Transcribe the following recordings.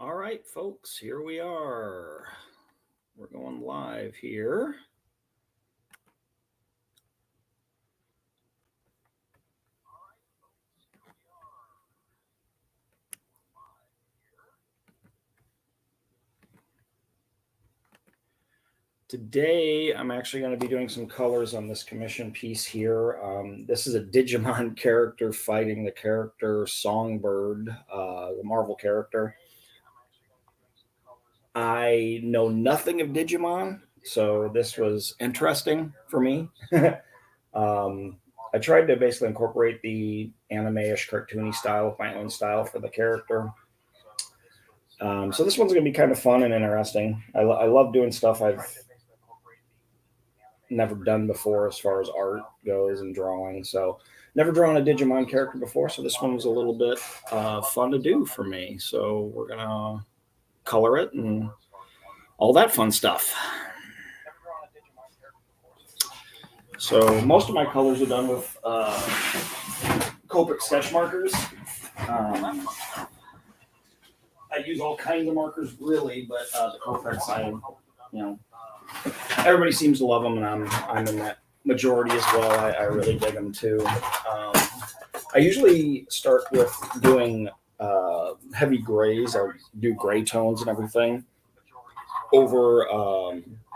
All right, folks, here we are. We're going live here. Today, I'm actually going to be doing some colors on this commission piece here. This is a Digimon character fighting the character Songbird, the Marvel character. I know nothing of Digimon, so this was interesting for me. I tried to basically incorporate the anime-ish cartoony style with my own style for the character. So this one's going to be kind of fun and interesting. I love doing stuff I've never done before as far as art goes and drawing. So never drawn a Digimon character before, so this one was a little bit fun to do for me. So we're going to color it and all that fun stuff. So most of my colors are done with Copic sketch markers. I use all kinds of markers, really, but the Copic side, everybody seems to love them, and I'm in that majority as well. I really dig them too. I usually start with doing heavy grays. I do gray tones and everything over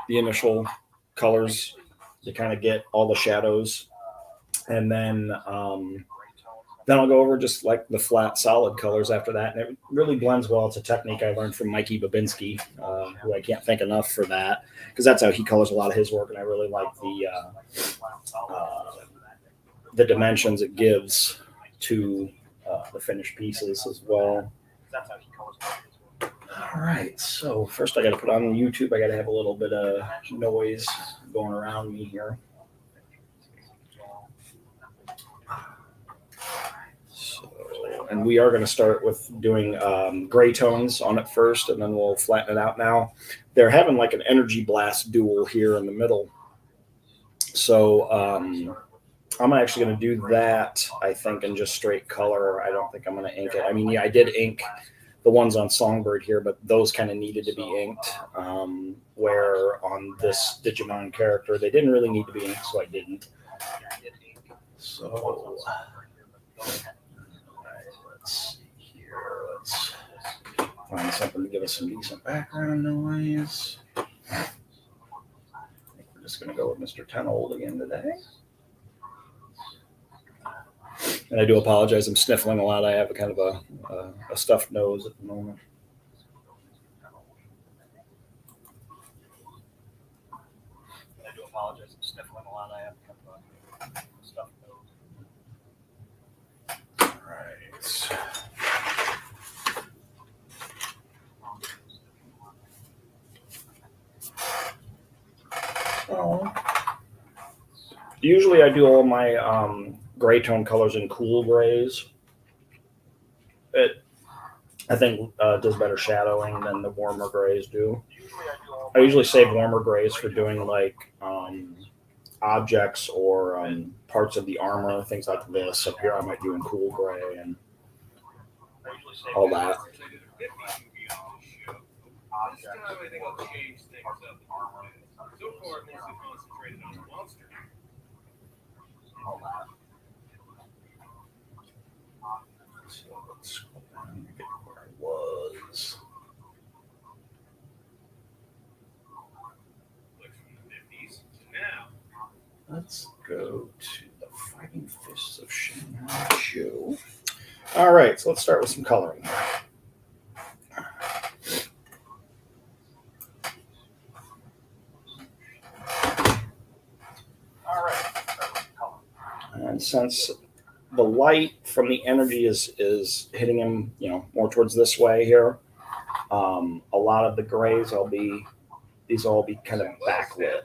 the initial colors to kind of get all the shadows, and then I'll go over just like the flat solid colors after that, and it really blends well. It's a technique I learned from Mikey Babinski, who I can't thank enough for that, because that's how he colors a lot of his work, and I really like the dimensions it gives to the finished pieces as well. All right, so first I got to put on YouTube. I got to have a little bit of noise going around me here. And we are going to start with doing gray tones on it first, and then we'll flatten it out now. They're having like an energy blast duel here in the middle. So I'm actually going to do that, I think, in just straight color. I don't think I'm going to ink it. I mean, yeah, I did ink the ones on Songbird here, but those kind of needed to be inked, where on this Digimon character, they didn't really need to be inked, so I didn't. So... let's see here. Let's find something to give us some decent background noise. I think we're just going to go with Mr. Tenold again today. And I do apologize. I'm sniffling a lot. I have a kind of a stuffed nose at the moment. I do apologize. I'm sniffling a lot. I have kind of a stuffed nose. All right. So, usually I do all my gray tone colors in cool grays. It, I think, does better shadowing than the warmer grays do. I usually save warmer grays for doing like objects or parts of the armor, things like this. Up here I might do in cool gray and all that. So let's go down and get where I was. Let's go to the Fighting Fists of Shanghai Joe. All right, so let's start with some coloring. And since the light from the energy is hitting him, more towards this way here, a lot of the grays these will all be kind of backlit.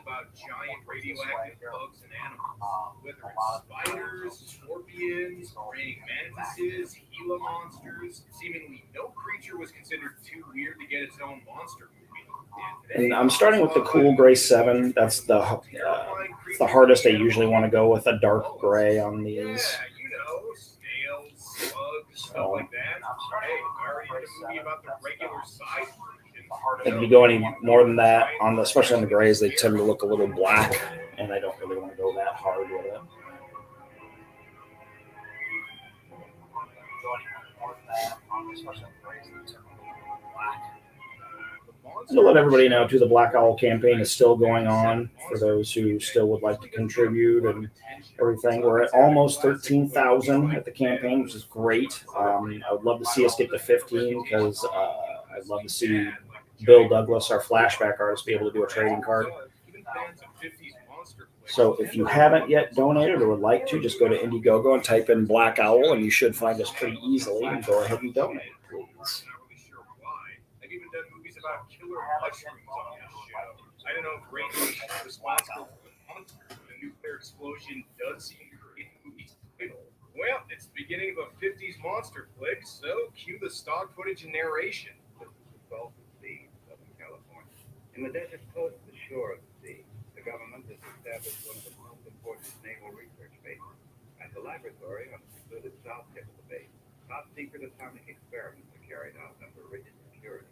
About giant radioactive bugs and animals, whether it's spiders, scorpions, raining mantises, Gila monsters. Seemingly no creature was considered too weird to get its own monster movie. And I'm starting with the cool gray 7. That's the hardest I usually want to go with, a dark gray on these. Yeah, snails, bugs, So like that. Hey, I already did a movie about the regular size version. if you go any more than that, on the especially on the grays, they tend to look a little black, and I don't really want to go that hard with it. And to let everybody know, too, the Black Owl campaign is still going on for those who still would like to contribute and everything. We're at almost 13,000 at the campaign, which is great. I would love to see us get to 15 because I'd love to see Bill Douglas, our flashback artist, be able to do a trading card. So if you haven't yet donated or would like to, just go to Indiegogo and type in Black Owl, and you should find us pretty easily. And go ahead and donate, please. Done movies about killer mushrooms on this show. I don't know if radiation is responsible for the monster, but a nuclear explosion does seem to create the movie's title. Well, it's the beginning of a 50s monster flick, so cue the stock footage and narration. This is the Gulf of Sea, Southern California. In the desert close to the shore of the sea, the government has established one of the most important naval research bases. At the laboratory on the secluded south tip of the base, top secret atomic experiments are carried out under rigid security.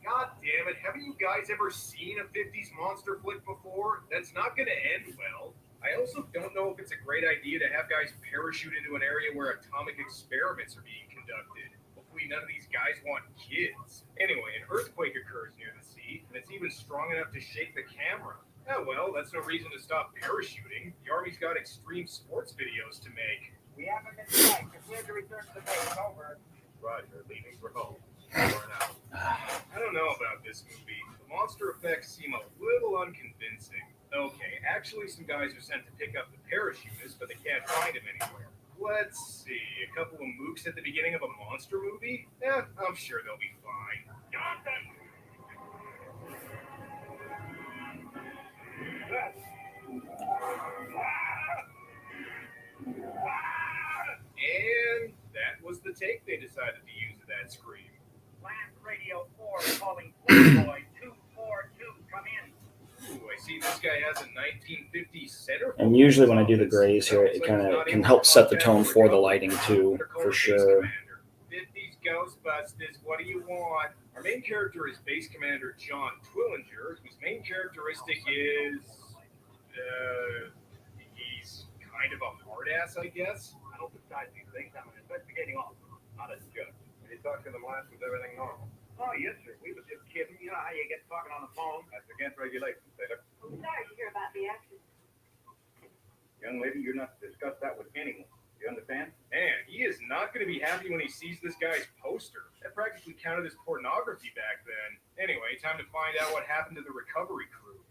God damn it, haven't you guys ever seen a 50s monster flick before? That's not going to end well. I also don't know if it's a great idea to have guys parachute into an area where atomic experiments are being conducted. Hopefully none of these guys want kids. Anyway, an earthquake occurs near the sea, and it's even strong enough to shake the camera. Oh well, that's no reason to stop parachuting. The Army's got extreme sports videos to make. We haven't been flight. Prepare to return to the base. Over. Roger, leaving for home. Over and out. I don't know about this movie. The monster effects seem a little unconvincing. Okay, actually some guys are sent to pick up the parachutists, but they can't find him anywhere. Let's see, a couple of mooks at the beginning of a monster movie? Yeah, I'm sure they'll be fine. And that was the take they decided to use of that scream. Last Radio 4 calling Playboy 242. Come in. Ooh, I see this guy has a 1950s center. And usually when I do the grays here, it kind of can help set the tone for the lighting too, for sure. 50s Ghostbusters, what do you want? Our main character is Base Commander John Twillinger, whose main characteristic is... he's kind of a hard ass, I guess. I don't decide these things. I'm an investigating officer, not a judge. When you talked to them last, was everything normal? Oh, yes, sir. We was just kidding. You know how you get talking on the phone? That's against regulations, Taylor. I'm sorry to hear about the accident. Young lady, you're not to discuss that with anyone. You understand? Man, he is not going to be happy when he sees this guy's poster. That practically counted as pornography back then. Anyway, time to find out what happened to the recovery crew.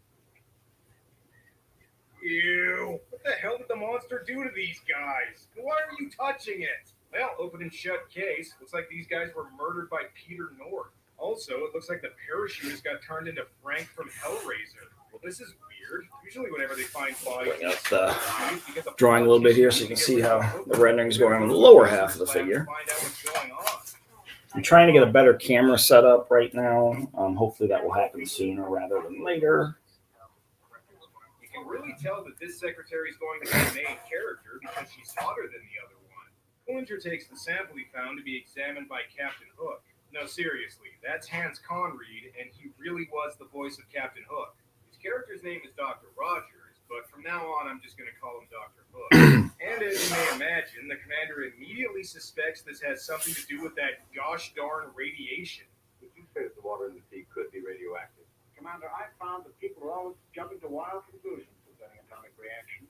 Ew, what the hell did the monster do to these guys? Why are you touching it? Well, open and shut case. Looks like these guys were murdered by Peter North. Also, it looks like the parachutist got turned into Frank from Hellraiser. Well, this is weird. Usually whenever they find bodies... Bring up the drawing a little bit here so you can see how the rendering is going on the lower half of the figure. I'm trying to get a better camera setup right now. Hopefully that will happen sooner rather than later. You can really tell that this secretary is going to be the main character because she's hotter than the other one. Twillinger takes the sample he found to be examined by Captain Hook. No, seriously, that's Hans Conried, and he really was the voice of Captain Hook. His character's name is Dr. Rogers, but from now on, I'm just going to call him Dr. Hook. And as you may imagine, the commander immediately suspects this has something to do with that gosh darn radiation. Would you say that the water in the sea could be radioactive? Commander, I found that people are always jumping to wild conclusions concerning atomic reaction.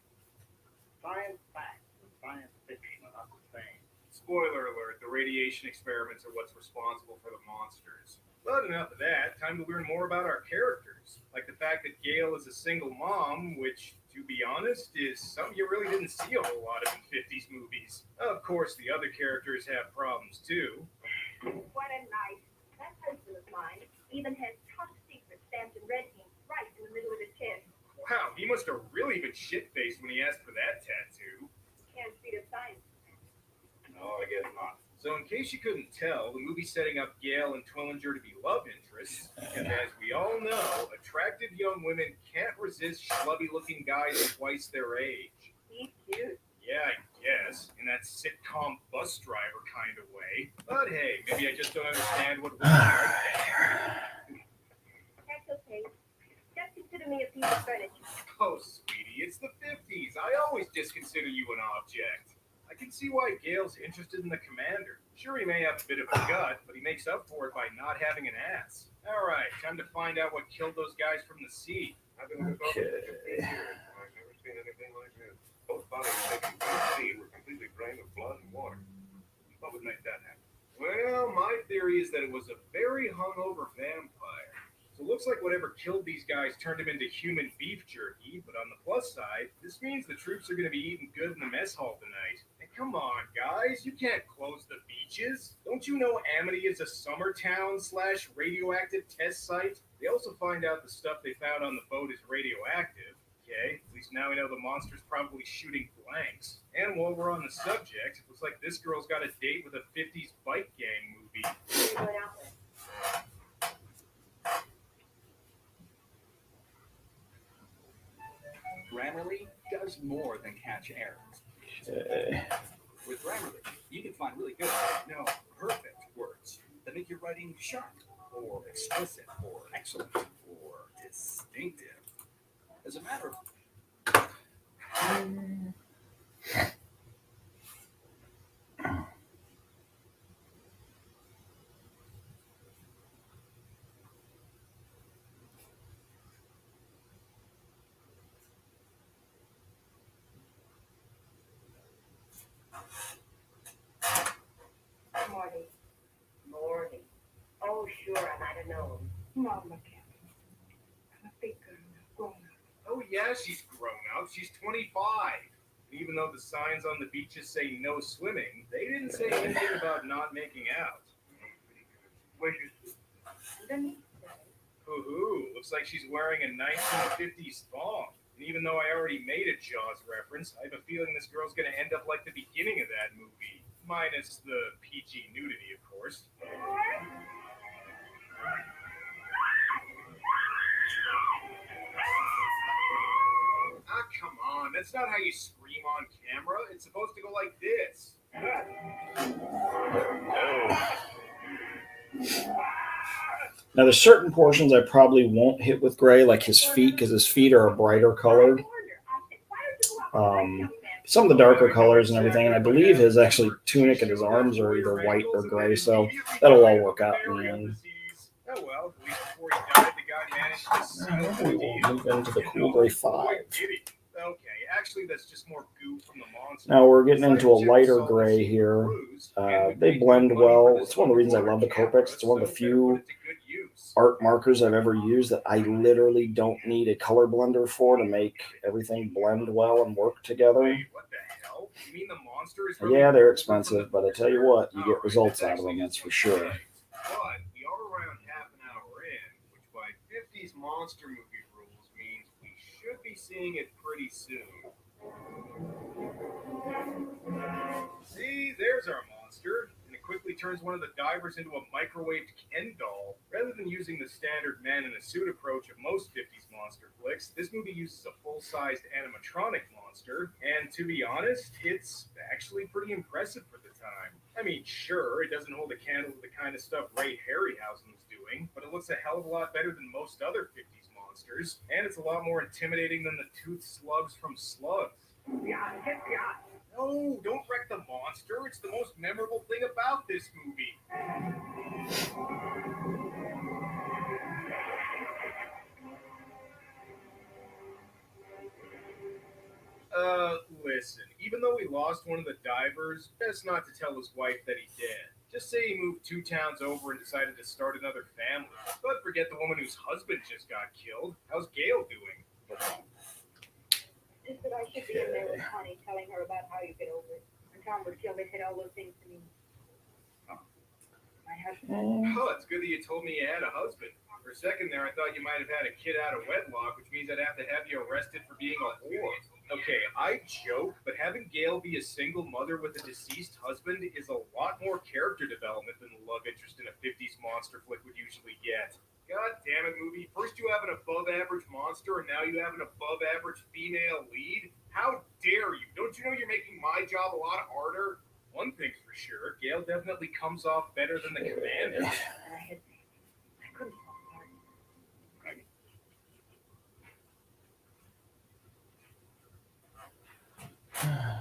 Science facts and science fiction are not the same. Spoiler alert, the radiation experiments are what's responsible for the monsters. But enough of that, time to learn more about our characters. Like the fact that Gail is a single mom, which, to be honest, is something you really didn't see a whole lot of in 50s movies. Of course, the other characters have problems too. What a night. That husband of mine even has top secret stamped in red ink right in the middle of his chest. Wow, he must have really been shit-faced when he asked for that tattoo. Can't speed of science. No, I guess not. So in case you couldn't tell, the movie's setting up Gail and Twillinger to be love interests, and as we all know, attractive young women can't resist schlubby-looking guys twice their age. He's cute. Yeah, I guess, in that sitcom bus driver kind of way. But hey, maybe I just don't understand what women like. That's okay. Just consider me a piece of furniture. Oh, sweetie, it's the 50s. I always disconsider you an object. I can see why Gale's interested in the commander. Sure, he may have a bit of a gut, but he makes up for it by not having an ass. All right, time to find out what killed those guys from the sea. I've been with the for 15 years. I've never seen anything like this. Both bodies taken from the sea were completely drained of blood and water. What would make that happen? Well, my theory is that it was a very hungover vampire. So it looks like whatever killed these guys turned him into human beef jerky, but on the plus side, this means the troops are going to be eating good in the mess hall tonight. And come on, guys, you can't close the beaches. Don't you know Amity is a summer town / radioactive test site? They also find out the stuff they found on the boat is radioactive. Okay, at least now we know the monster's probably shooting blanks. And while we're on the subject, it looks like this girl's got a date with a 50s bike gang movie. What are you going out with? Grammarly does more than catch errors. Okay. With Grammarly, you can find really good, no, perfect words that make your writing sharp, or explicit, or excellent, or distinctive. As a matter of Morty. Morty. Oh, sure, I might have known. Mama, Captain. I'm a big girl now, grown up. Oh, yeah, she's grown up. She's 25. And even though the signs on the beaches say no swimming, they didn't say anything about not making out. Where's your suit? Underneath there. Hoo-hoo, looks like she's wearing a 1950s thong. And even though I already made a Jaws reference, I have a feeling this girl's gonna end up like the beginning of that movie. Minus the PG nudity, of course. Ah, come on. That's not how you scream on camera. It's supposed to go like this. Now, there's certain portions I probably won't hit with gray, like his feet, because his feet are a brighter colored. Some of the darker colors and everything, and I believe his actually tunic and his arms are either white or gray, so that'll all work out in the end. Oh well, at least before he died, the guy managed to seal the deal. Move into the cool gray 5. Okay, actually, that's just more goo from the monster. Now we're getting into a lighter gray here. They blend well. It's one of the reasons I love the Copics. It's one of the few art markers I've ever used that I literally don't need a color blender for to make everything blend well and work together. Wait, what the hell? You mean the monster is Yeah, they're expensive, but I tell you what, you get results out of them, that's for sure. But we are around half an hour in, which by 50s monster movie rules means we should be seeing it pretty soon. See, there's our monster. And it quickly turns one of the divers into a microwaved Ken doll. Rather than using the standard man in a suit approach of most 50s monster flicks, this movie uses a full-sized animatronic monster, and to be honest, it's actually pretty impressive for the time. I mean, sure, it doesn't hold a candle to the kind of stuff Ray Harryhausen was doing, but it looks a hell of a lot better than most other 50s monsters, and it's a lot more intimidating than the toothed slugs from Slugs. No, don't wreck the monster. It's the most memorable thing about this movie. Listen, even though he lost one of the divers, best not to tell his wife that he did. Just say he moved 2 towns over and decided to start another family. But forget the woman whose husband just got killed. How's Gail doing? Just that I should be in there with Connie telling her about how you get over it. And Tom would kill me, said all those things to me. My husband. Oh, it's good that you told me you had a husband. For a second there, I thought you might have had a kid out of wedlock, which means I'd have to have you arrested for being a whore. Okay, I joke, but having Gail be a single mother with a deceased husband is a lot more character development than the love interest in a 50s monster flick would usually get. God damn it, movie. First you have an above-average monster, and now you have an above-average female lead? How dare you? Don't you know you're making my job a lot harder? One thing's for sure, Gail definitely comes off better than the commander. And I couldn't fall apart.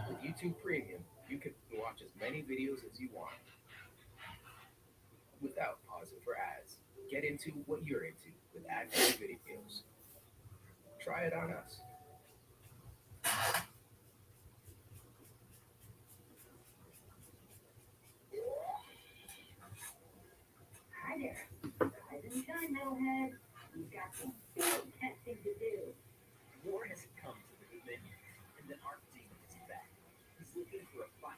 With YouTube Premium, you can watch as many videos as you want without pausing for ads. Get into what you're into with ad-free videos. Try it on us. Hi there. Rise and shine, metalhead. We've got some big testing to do. War has come to the Dominion, and the Artin is back. He's looking for a fight.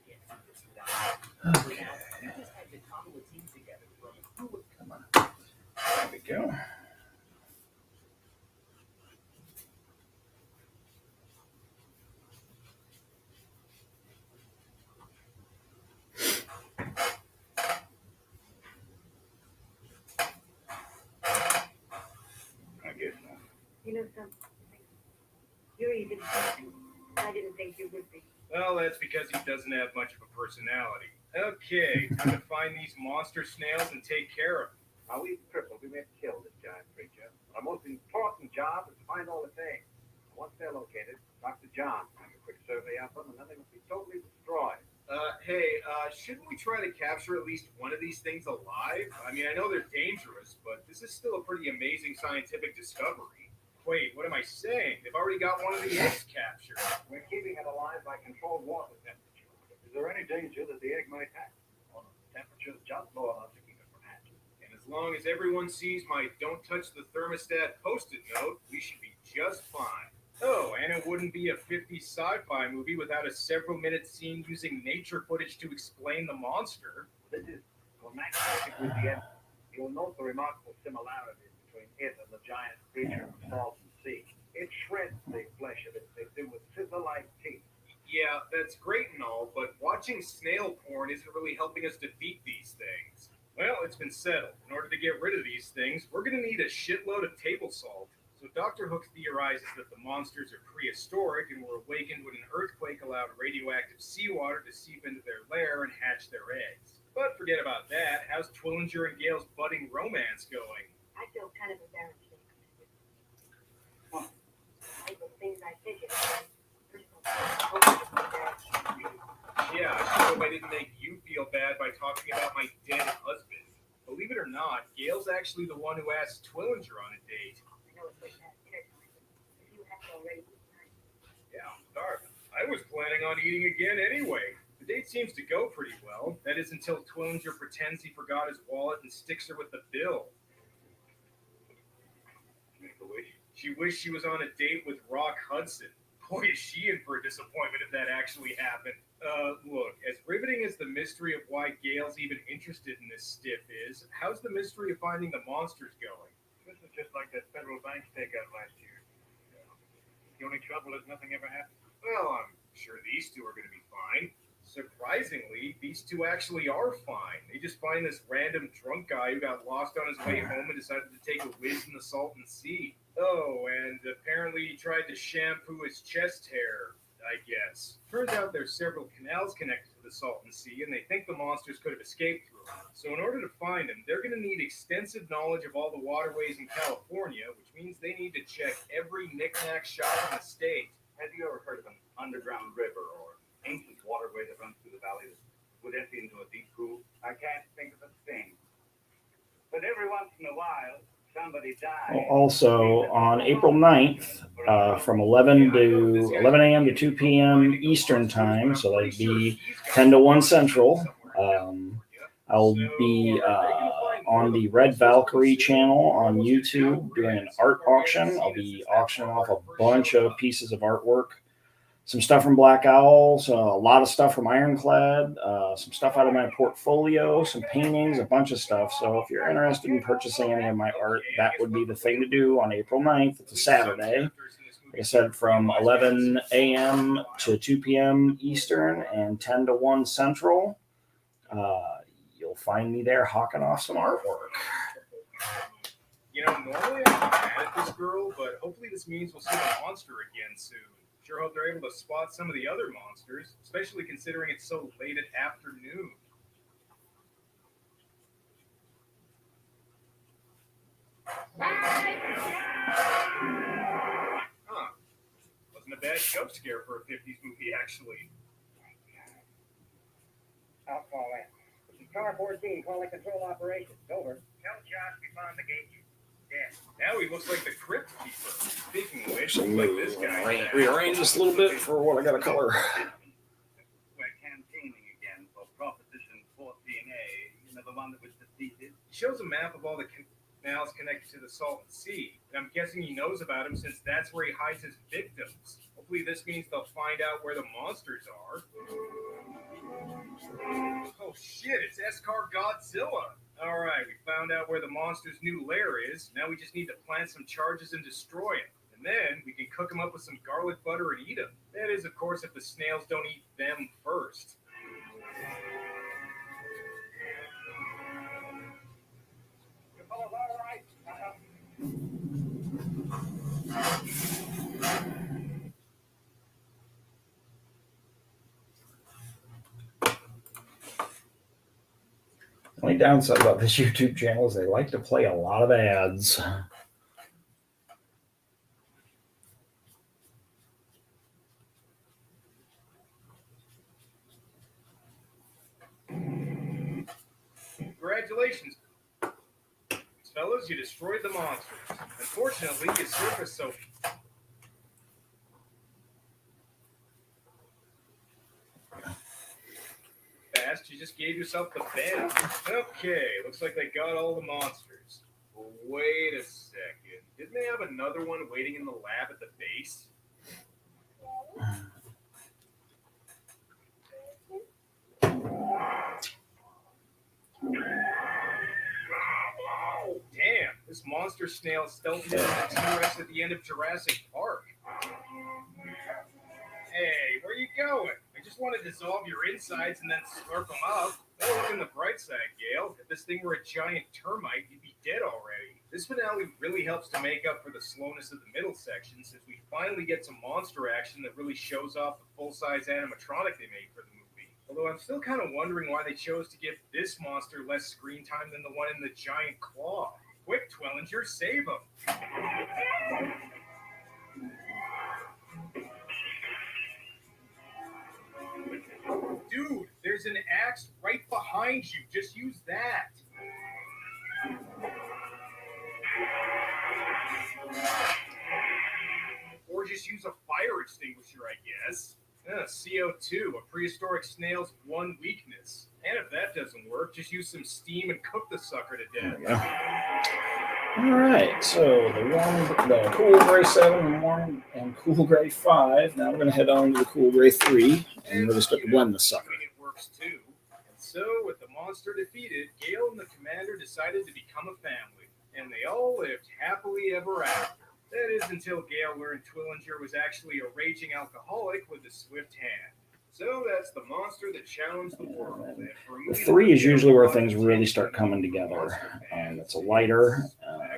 Can't do this without him. For now, we just had to cobble a team together from who would come on. There we go. I guess not. You know something? You're even something I didn't think you would be. Well, that's because he doesn't have much of a personality. Okay, time to find these monster snails and take care of them. Now, we crippled, we may have killed this giant creature. Our most important job is to find all the things. Once they're located, Dr. John can make a quick survey of them, and then they must be totally destroyed. Shouldn't we try to capture at least one of these things alive? I mean, I know they're dangerous, but this is still a pretty amazing scientific discovery. Wait, what am I saying? They've already got one of the eggs captured. We're keeping it alive by controlled water temperature. Is there any danger that the egg might hatch? Well, the temperature's just low enough to keep it from hatching. And as long as everyone sees my don't touch the thermostat post-it note, we should be just fine. Oh, and it wouldn't be a 50s sci-fi movie without a several-minute scene using nature footage to explain the monster. This is climactic with the end. You'll note the remarkable similarities between it and the giant creature from salt and sea. It shreds the flesh of its victim with scissor-like teeth. Yeah, that's great and all, but watching snail porn isn't really helping us defeat these things. Well, it's been settled. In order to get rid of these things, we're going to need a shitload of table salt. So Dr. Hook theorizes that the monsters are prehistoric and were awakened when an earthquake allowed radioactive seawater to seep into their lair and hatch their eggs. But forget about that. How's Twillinger and Gale's budding romance going? I feel kind of embarrassed. Huh. I the things I figured. Yeah, I sure hope I didn't make you feel bad by talking about my dead husband. Believe it or not, Gale's actually the one who asked Twillinger on a date. I know it's like that dinner time, but you have to already eat tonight. Yeah, I'm starving. I was planning on eating again anyway. The date seems to go pretty well. That is until Twillinger pretends he forgot his wallet and sticks her with the bill. Make a wish. She wished she was on a date with Rock Hudson. Boy, is she in for a disappointment if that actually happened. Look, as riveting as the mystery of why Gale's even interested in this stiff is, how's the mystery of finding the monsters going? This is just like that federal bank takeout last year. The only trouble is nothing ever happened. Well, I'm sure these two are going to be fine. Surprisingly, these two actually are fine. They just find this random drunk guy who got lost on his way home and decided to take a whiz in the Salton Sea. Oh, and apparently he tried to shampoo his chest hair, I guess. Turns out there's several canals connected to the Salton Sea, and they think the monsters could have escaped through them. So in order to find them, they're going to need extensive knowledge of all the waterways in California, which means they need to check every knick-knack shop in the state. Have you ever heard of an underground river or ancient waterway that runs through the valley that would empty into a deep pool? I can't think of a thing. But every once in a while, somebody dies. Also, on April 9th, from 11 a.m. to 2 p.m. Eastern Time, so that'd be 10 to 1 Central, I'll be on the Red Valkyrie channel on YouTube doing an art auction. I'll be auctioning off a bunch of pieces of artwork. Some stuff from Black Owls, a lot of stuff from Ironclad, some stuff out of my portfolio, some paintings, a bunch of stuff. So if you're interested in purchasing any of my art, that would be the thing to do on April 9th. It's a Saturday. Like I said, from 11 a.m. to 2 p.m. Eastern and 10 to 1 Central. You'll find me there hawking off some artwork. You know, normally I'm not mad at this girl, but hopefully this means we'll see the monster again soon. Sure hope they're able to spot some of the other monsters, especially considering it's so late at afternoon. Huh. Wasn't a bad jump scare for a 50s movie, actually. I'll call in. This is Car 14, calling control operations. Over. Tell Josh we found the gate. Yeah. Now he looks like the Crypt Keeper. Speaking of which, So like this guy. rearrange this a little bit for what I got to color. We're campaigning again for Proposition 14A. You know, the one that was defeated. He shows a map of all the canals connected to the Salton Sea, and I'm guessing he knows about them since that's where he hides his victims. Hopefully this means they'll find out where the monsters are. Oh shit, it's Eskar Godzilla! Alright, we found out where the monster's new lair is. Now we just need to plant some charges and destroy it. And then we can cook them up with some garlic butter and eat them. That is, of course, if the snails don't eat them first. You fellas all right? The only downside about this YouTube channel is they like to play a lot of ads. Congratulations, fellas, you destroyed the monsters. Unfortunately, you surfaced so fast, you just gave yourself the bend. Okay, looks like they got all the monsters. Wait a second. Didn't they have another one waiting in the lab at the base? Damn, this monster snail stealthed into the T-Rex at the end of Jurassic Park. Hey, where you going? I just want to dissolve your insides and then slurp them up. Oh, look on the bright side, Gale. If this thing were a giant termite, you'd be dead already. This finale really helps to make up for the slowness of the middle section, since we finally get some monster action that really shows off the full-size animatronic they made for the movie. Although I'm still kind of wondering why they chose to give this monster less screen time than the one in the giant claw. Quick, Twellinger, save him! Dude, there's an axe right behind you. Just use that. Or just use a fire extinguisher, I guess. CO2, a prehistoric snail's one weakness. And if that doesn't work, just use some steam and cook the sucker to death. All right, so the Cool Gray 7 warm and Cool Gray 5. Now we're going to head on to the Cool Gray 3 and really start to blend this sucker. It works too. And so, with the monster defeated, Gale and the commander decided to become a family, and they all lived happily ever after. That is until Gale learned Twillinger was actually a raging alcoholic with a swift hand. So that's the monster that challenged the world. The 3 is usually where things really start coming together, and it's a lighter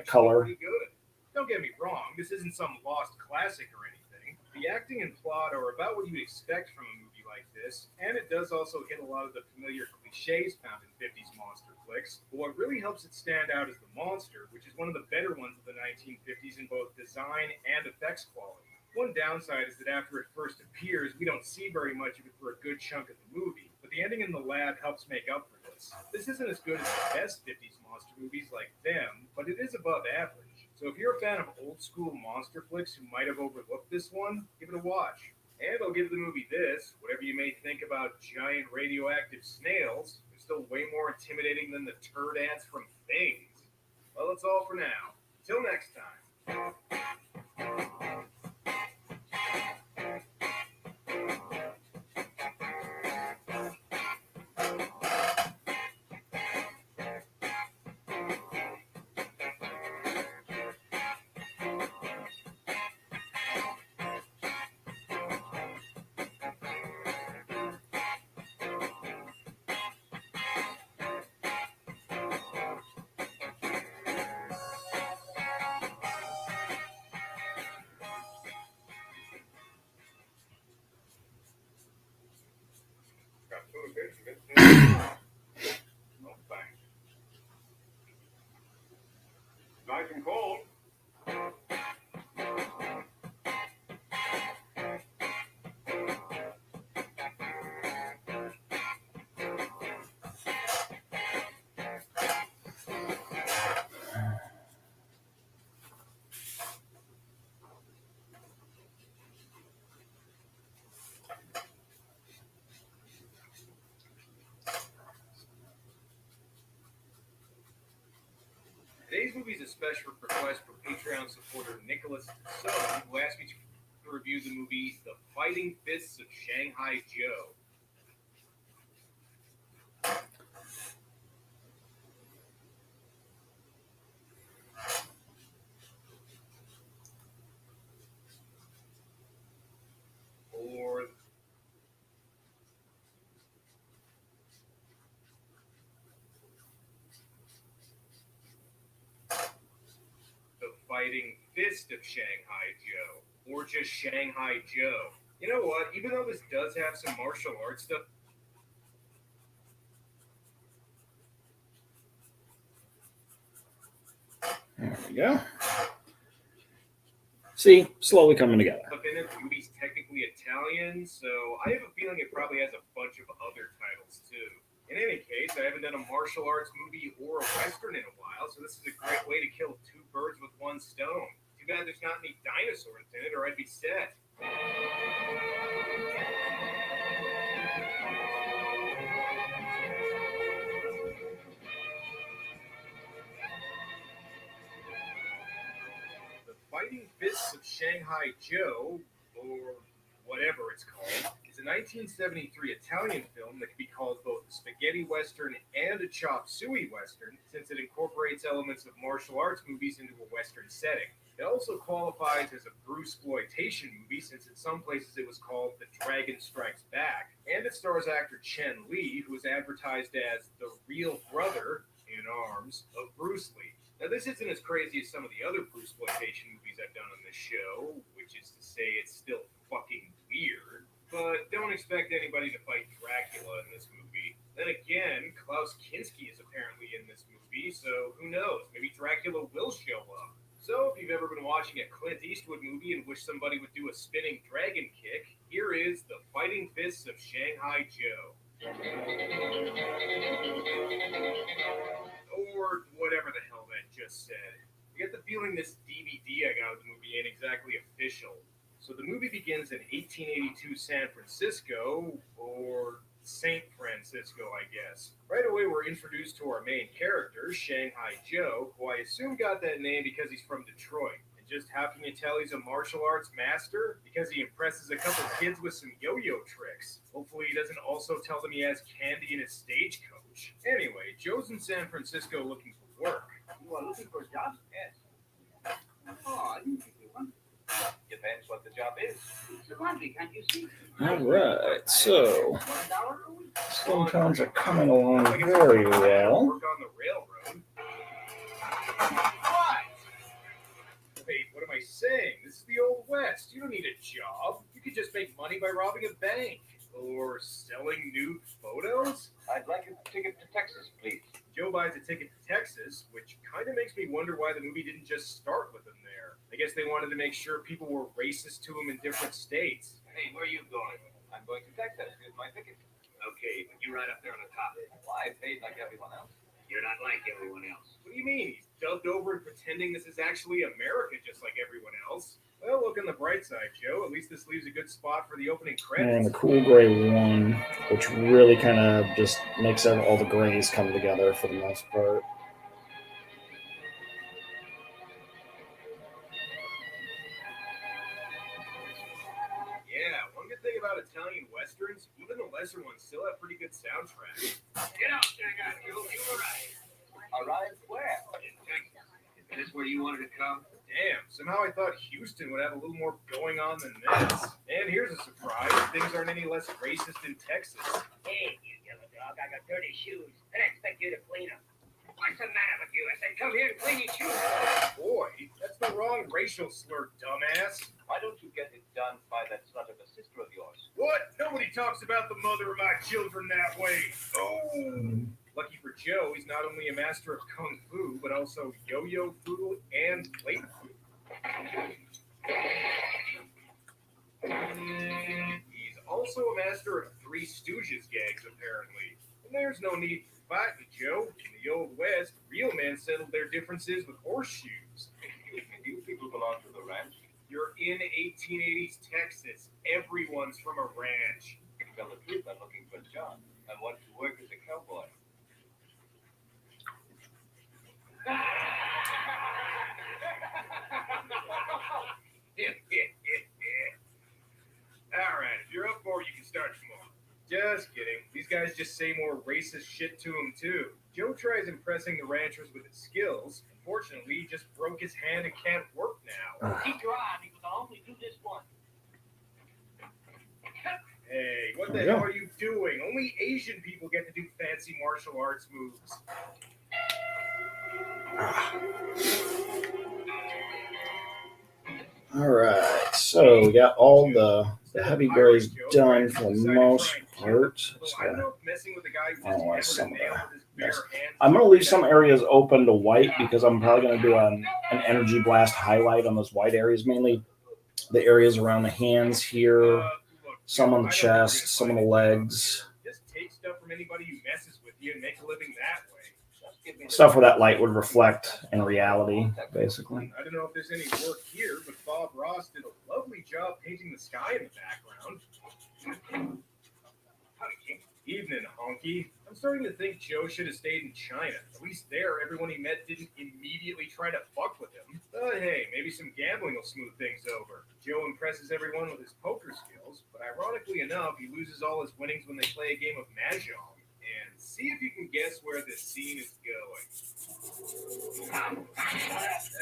color. Good. Don't get me wrong, this isn't some lost classic or anything. The acting and plot are about what you'd expect from a movie like this, and it does also hit a lot of the familiar cliches found in 50s monster flicks. But what really helps it stand out is the monster, which is one of the better ones of the 1950s in both design and effects quality. One downside is that after it first appears, we don't see very much of it for a good chunk of the movie, but the ending in the lab helps make up for this. This isn't as good as the best 50s monster movies like them, but it is above average. So if you're a fan of old school monster flicks who might have overlooked this one, give it a watch. And I'll give the movie this: whatever you may think about giant radioactive snails, they're still way more intimidating than the turd ants from Things. Well, that's all for now. Till next time. No thanks. Nice and cold. Today's movie is a special request from Patreon supporter Nicholas Sutton, who asked me to review the movie The Fighting Fists of Shanghai Joe. Or The Fighting Fist of Shanghai Joe. Or just Shanghai Joe. You know what? Even though this does have some martial arts stuff, There we go. See, slowly coming together. in it, the movie's technically Italian, so I have a feeling it probably has a bunch of other titles too. In any case, I haven't done a martial arts movie or a western in a while, so this is a great way to kill two birds with one stone. Too bad there's not any dinosaurs in it, or I'd be set. The Fighting Fists of Shanghai Joe, or whatever it's called, is a 1973 Italian film that can be called both a spaghetti western and a chop suey western, since it incorporates elements of martial arts movies into a western setting. It also qualifies as a Bruce-exploitation movie, since in some places it was called The Dragon Strikes Back, and it stars actor Chen Li, who is advertised as the real brother, in arms, of Bruce Lee. Now, this isn't as crazy as some of the other Bruce-exploitation movies I've done on this show, which is to say it's still fucking weird, but don't expect anybody to fight Dracula in this movie. Then again, Klaus Kinski is apparently in this movie, so who knows? Maybe Dracula will show up. So, if you've ever been watching a Clint Eastwood movie and wish somebody would do a spinning dragon kick, here is The Fighting Fists of Shanghai Joe. Or whatever the hell that just said. I get the feeling this DVD I got of the movie ain't exactly official. So the movie begins in 1882 San Francisco, or St. Francisco, I guess. Right away, we're introduced to our main character, Shanghai Joe, who I assume got that name because he's from Detroit. And just how can you tell he's a martial arts master? Because he impresses a couple kids with some yo-yo tricks. Hopefully he doesn't also tell them he has candy in his stagecoach. Anyway, Joe's in San Francisco looking for work. You are looking for jobs? Yes. Oh, I didn't think you wanted. Depends what the job is. It's a laundry, can't you see? All right, so $1 a week. Stone Towns are coming along very well. Work on the railroad. What? Wait, what am I saying? This is the Old West. You don't need a job. You could just make money by robbing a bank. Or selling nude photos? I'd like a ticket to Texas, please. Joe buys a ticket to Texas, which kind of makes me wonder why the movie didn't just start with him there. I guess they wanted to make sure people were racist to him in different states. Hey, where are you going? I'm going to Texas. Here's my ticket. Okay, but you're right up there on the top. Why? I paid like everyone else. You're not like everyone else. What do you mean? He's dubbed over and pretending this is actually America just like everyone else? Well, look on the bright side, Joe. At least this leaves a good spot for the opening credits. And the cool gray one, which really kind of just makes all the grays come together for the most part. Yeah, one good thing about Italian westerns, even the lesser ones still have pretty good soundtracks. Get out there, guys. You arrived. Arrived where? In Texas. Is this where you wanted to come? Damn, somehow I thought Houston would have a little more going on than this. And here's a surprise, things aren't any less racist in Texas. Hey, you yellow dog, I got dirty shoes, and I expect you to clean them. What's the matter with you? I said, come here and clean your shoes. Boy, that's the wrong racial slur, dumbass. Why don't you get it done by that slut of a sister of yours? What? Nobody talks about the mother of my children that way. Oh! Lucky for Joe, he's not only a master of kung fu, but also yo-yo food and plate food. He's also a master of Three Stooges gags, apparently. And there's no need for fighting, Joe. In the Old West, real men settled their differences with horseshoes. You people belong to the ranch. You're in 1880s Texas. Everyone's from a ranch. To tell the truth, I'm looking for a job. I want to work as a cowboy. All right, if you're up for it, you can start tomorrow. Just kidding. These guys just say more racist shit to him, too. Joe tries impressing the ranchers with his skills. Unfortunately, he just broke his hand and can't work now. Keep your eye on me, because I only do this once. Hey, what the There you hell go. are you doing? Only Asian people get to do fancy martial arts moves. All right, so we got all the heavy grays done for the most part. So I don't know if messing with a guy who I don't want just some hammered a of nail with his bare hands. I'm going to leave some areas open to white because I'm probably going to do an energy blast highlight on those white areas, mainly the areas around the hands here, Look, some on the I know chest, some on the legs, just take stuff from anybody who messes with you and make a living that way. Just give me the stuff where that light would reflect in reality, basically. I don't know if there's any work here, but Bob Ross did a lovely job painting the sky in the background. Howdy, King. Evening, honky. I'm starting to think Joe should have stayed in China. At least there, everyone he met didn't immediately try to fuck with him. But hey, maybe some gambling will smooth things over. Joe impresses everyone with his poker skills, but ironically enough, he loses all his winnings when they play a game of mahjong. And see if you can guess where this scene is going.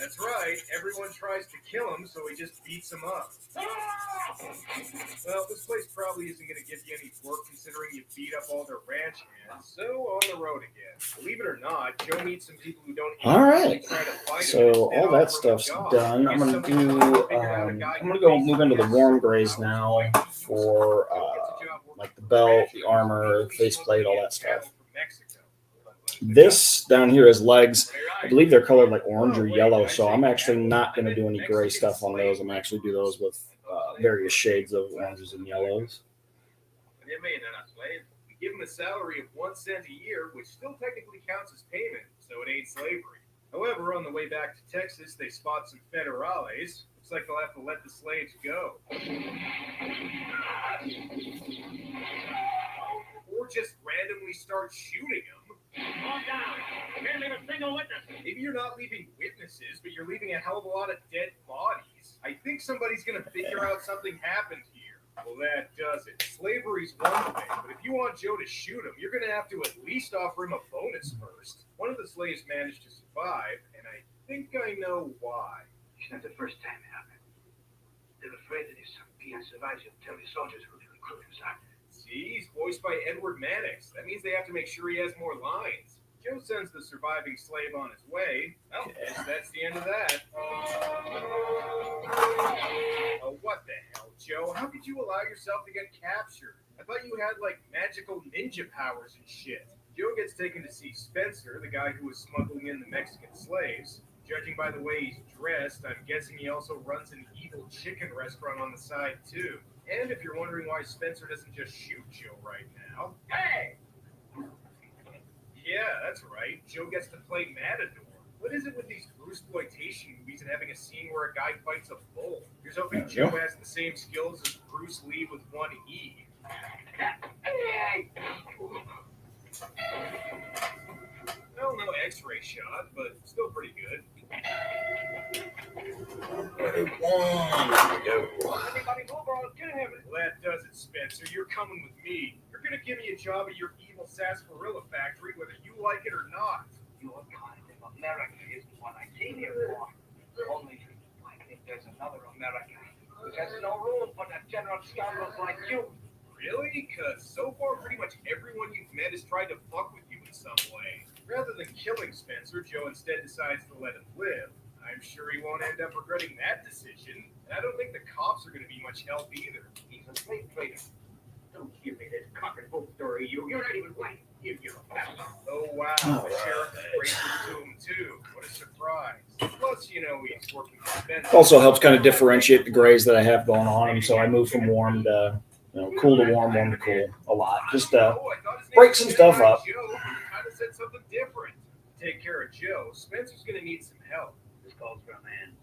That's right, everyone tries to kill him, so he just beats them up. Well, this place probably isn't going to give you any work considering you beat up all their ranch hands, so on the road again. Believe it or not, Joe meets some people who don't All right. try to fight him. So Instead, all that offer him a stuff's job. done. I'm gonna do. I'm gonna go move into the warm grays now for like the belt, the armor, faceplate, all that stuff. This down here is legs. I believe they're colored like orange or yellow, so I'm actually not going to do any gray stuff on those. I'm actually do those with various shades of oranges and yellows. What do you mean they're not slaves? We give them a salary of 1 cent a year, which still technically counts as payment, so it ain't slavery. However, on the way back to Texas, they spot some federales. Looks like they'll have to let the slaves go. Or just randomly start shooting them. Calm down. I can't leave a single witness. Maybe you're not leaving witnesses, but you're leaving a hell of a lot of dead bodies. I think somebody's going to figure out something happened here. Well, that does it. Slavery's one thing, but if you want Joe to shoot him, you're going to have to at least offer him a bonus first. One of the slaves managed to survive, and I think I know why. It's not the first time it happened. They're afraid that if some peon survives, he'll tell his soldiers who the recruiters are. See, he's voiced by Edward Mannix. That means they have to make sure he has more lines. Joe sends the surviving slave on his way. Well, guess that's the end of that. Oh, what the hell, Joe? How could you allow yourself to get captured? I thought you had, like, magical ninja powers and shit. Joe gets taken to see Spencer, the guy who was smuggling in the Mexican slaves. Judging by the way he's dressed, I'm guessing he also runs an evil chicken restaurant on the side, too. And if you're wondering why Spencer doesn't just shoot Joe right now, Hey! yeah, that's right. Joe gets to play Matador. What is it with these Bruceploitation movies and having a scene where a guy fights a bull? Here's hoping Joe has the same skills as Bruce Lee with one E. Well, no X-ray shot, but still pretty good. Anybody move or I'll kill him. Well, that does it, Spencer. You're coming with me. You're gonna give me a job at your evil sarsaparilla factory, whether you like it or not. Your kind of America isn't what I came here for. Only I think there's another America which has no room for the general scoundrels like you. Really? Because so far, pretty much everyone you've met has tried to fuck with you in some way. Rather than killing Spencer, Joe instead decides to let him live. I'm sure he won't end up regretting that decision, and I don't think the cops are going to be much help either. He's a slave trader. cock and bull story. You're not even white. You're Oh wow, All the sheriff right. is racist to him too. What a surprise. Plus, you know, he's working for Spencer. Also helps kind of differentiate the grays that I have going on them. So I move from warm to, cool to warm, warm to cool a lot. Just Oh, I thought his name break was some stuff Samurai up. Joe. He kind of said something different. Take care of Joe. Spencer's gonna need some help. This calls for a man.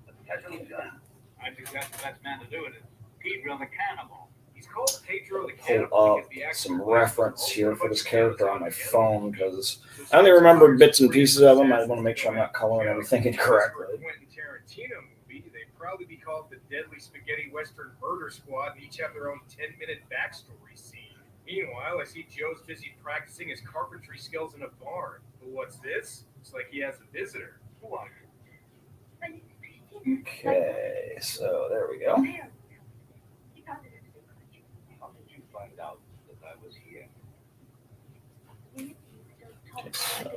A peasant gun. I think that's the best man to do it is Pedro the Cannibal. He's called Pedro the Pull Cannibal up because the actual some wife was reference also here a for bunch this of character fellas on my together. phone because So I only Spencer remembered was bits and pretty pieces of them. I obsessed want to make sure I'm not with coloring Joe. everything If this incorrectly. were a Quentin Tarantino movie, they'd probably be called the Deadly Spaghetti Western Murder Squad and each have their own 10-minute backstory scene. Meanwhile, I see Joe's busy practicing his carpentry skills in a barn. But what's this? Looks like he has a visitor. Who are you? My name is Christina. Okay, so there we go. There. She found it in the country. How did you find out that I was here? You still talk Okay, about so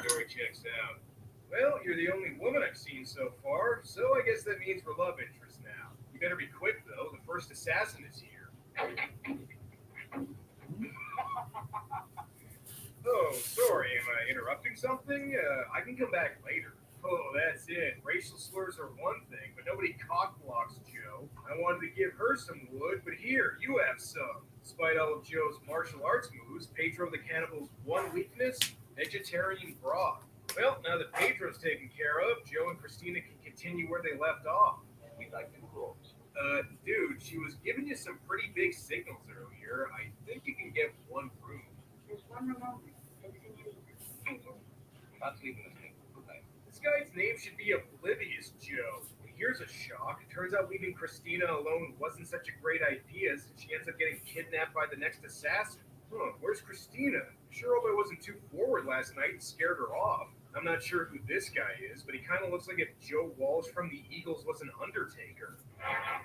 it. Story checks out. Well, you're the only woman I've seen so far, so I guess that means we're love interests now. You better be quick, though. The first assassin is here. Oh, sorry. Am I interrupting something? I can come back later. Oh, that's it. Racial slurs are one thing, but nobody cock blocks Joe. I wanted to give her some wood, but here, you have some. Despite all of Joe's martial arts moves, Pedro the Cannibal's one weakness, vegetarian broth. Well, now that Pedro's taken care of, Joe and Christina can continue where they left off. We like them close. Dude, she was giving you some pretty big signals earlier. I think you can get one room. There's one room only. It's in Not leaving this thing tonight. This guy's name should be Oblivious Joe. And here's a shock. It turns out leaving Christina alone wasn't such a great idea since she ends up getting kidnapped by the next assassin. Huh, where's Christina? Sure hope I wasn't too forward last night and scared her off. I'm not sure who this guy is, but he kind of looks like if Joe Walsh from the Eagles was an Undertaker. Ah,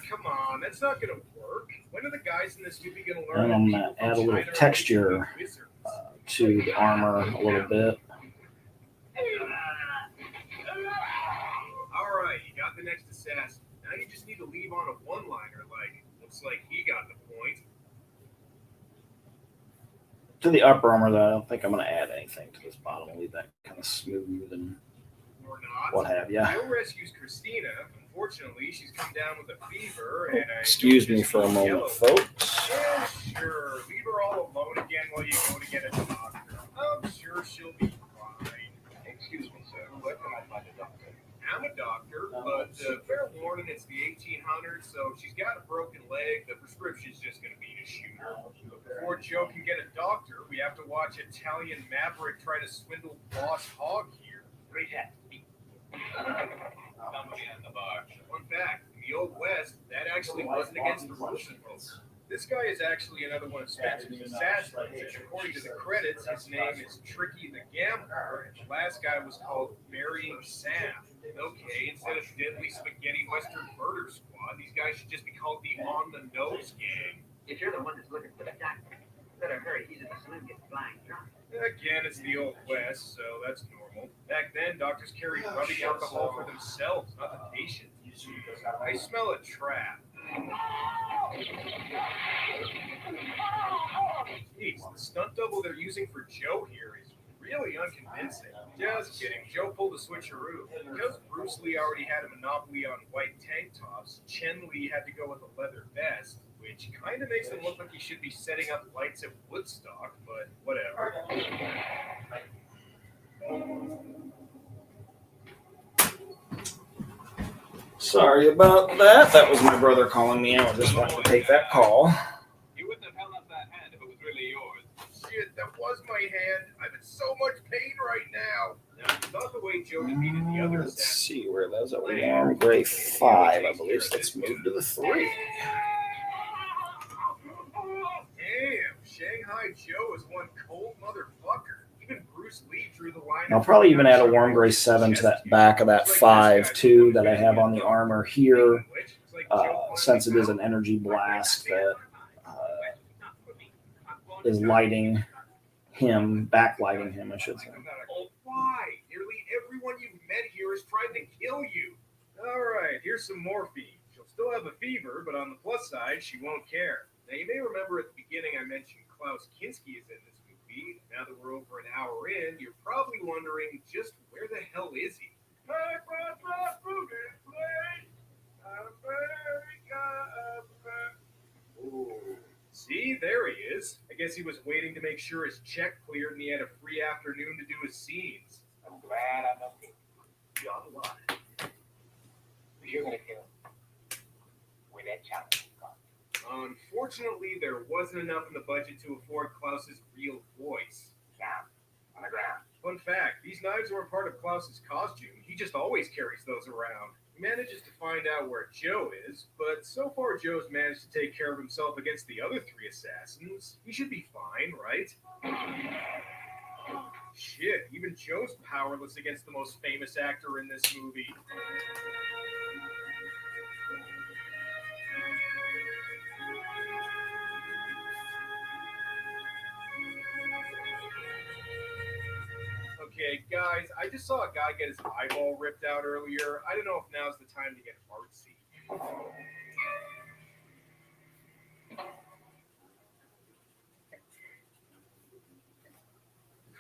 come on, that's not gonna work. When are the guys in this movie gonna learn? And I'm gonna add a little texture to the armor a little bit. All right, you got the next assassin. Now you just need to leave on a one-liner like, looks like he got the point. To the upper armor, though, I don't think I'm going to add anything to this bottom. I'll leave that kind of smooth and Or not. what have you. Joe rescues Christina. Unfortunately, she's come down with a fever, and I Excuse don't me just for a need moment, yellow. folks. Yeah, sure. Leave her all alone again while you go to get a doctor. I'm sure she'll be fine. Excuse me, sir. Where can I find a doctor? I'm a doctor, but fair warning, it's the 1800s, so if she's got a broken leg, the prescription's just going to be to shoot her. Before Joe can get a doctor, we have to watch Italian Maverick try to swindle Boss Hog here. Great hat. Somebody on the barge. Fun fact, in the Old West, that actually wasn't against the rules of folks. This guy is actually another one of Spencer's assassins, and according to the credits, his name is Tricky the Gambler, and the last guy was called Marrying Sam. Okay, instead of Deadly Spaghetti Western Murder Squad, these guys should just be called the On the Nose Gang. If you're the one that's looking for the doctor, better hurry. He's in the saloon getting flying drunk. Again, it's the Old West, so that's normal. Back then, doctors carried rubbing alcohol for themselves, not the patient. I smell a trap. Jeez, the stunt double they're using for Joe here is really unconvincing. Just kidding. Joe pulled a switcheroo. Because Bruce Lee already had a monopoly on white tank tops, Chen Li had to go with a leather vest, which kind of makes him look like he should be setting up lights at Woodstock, but whatever. Sorry about that. That was my brother calling me out. Just wanted to take that call. You wouldn't have held up that hand if it was really yours. Shit, that was my hand. I'm in so much pain right now. Now, you thought the way Joe defeated the other Let's assassin. see where those are. Warm gray 5, I believe. So let's move to the 3. Damn, Shanghai Joe is one cold motherfucker. Even Bruce Lee drew the line. I'll probably even add a warm gray 7 to that back of that 5 too that I have on the armor here, since it is an energy blast that is lighting him, backlighting him, I should say. Why? Nearly everyone you've met here has tried to kill you. Alright, here's some morphine. She'll still have a fever, but on the plus side, she won't care. Now, you may remember at the beginning I mentioned Klaus Kinski is in this movie. Now that we're over an hour in, you're probably wondering just where the hell is he? Ooh. See, there he is. I guess he was waiting to make sure his check cleared and he had a free afternoon to do his scenes. I'm glad I know you. You're the one. You're gonna kill him. Where that challenge is gone. Unfortunately, there wasn't enough in the budget to afford Klaus's real voice. Down. On the ground. Fun fact, these knives weren't part of Klaus's costume. He just always carries those around. He manages to find out where Joe is, but so far Joe's managed to take care of himself against the other three assassins. He should be fine, right? Shit, even Joe's powerless against the most famous actor in this movie. Okay, guys, I just saw a guy get his eyeball ripped out earlier. I don't know if now's the time to get artsy.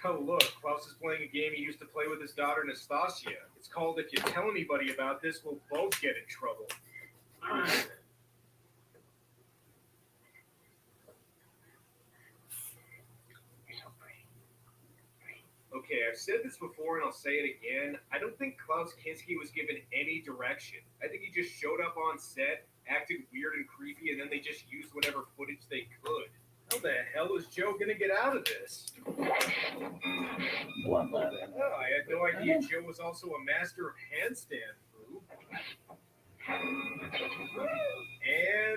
Oh, look, Klaus is playing a game he used to play with his daughter Nastasia. It's called If You Tell Anybody About This, We'll Both Get in Trouble. Okay, I've said this before and I'll say it again. I don't think Klaus Kinski was given any direction. I think he just showed up on set, acted weird and creepy, and then they just used whatever footage they could. How the hell is Joe gonna get out of this? Blunt that. Oh, I had no idea Joe was also a master of handstand crew.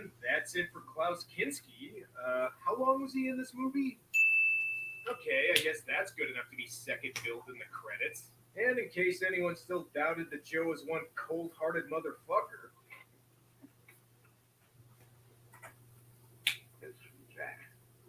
And that's it for Klaus Kinski. How long was he in this movie? Okay, I guess that's good enough to be second billed in the credits. And in case anyone still doubted that Joe was one cold-hearted motherfucker.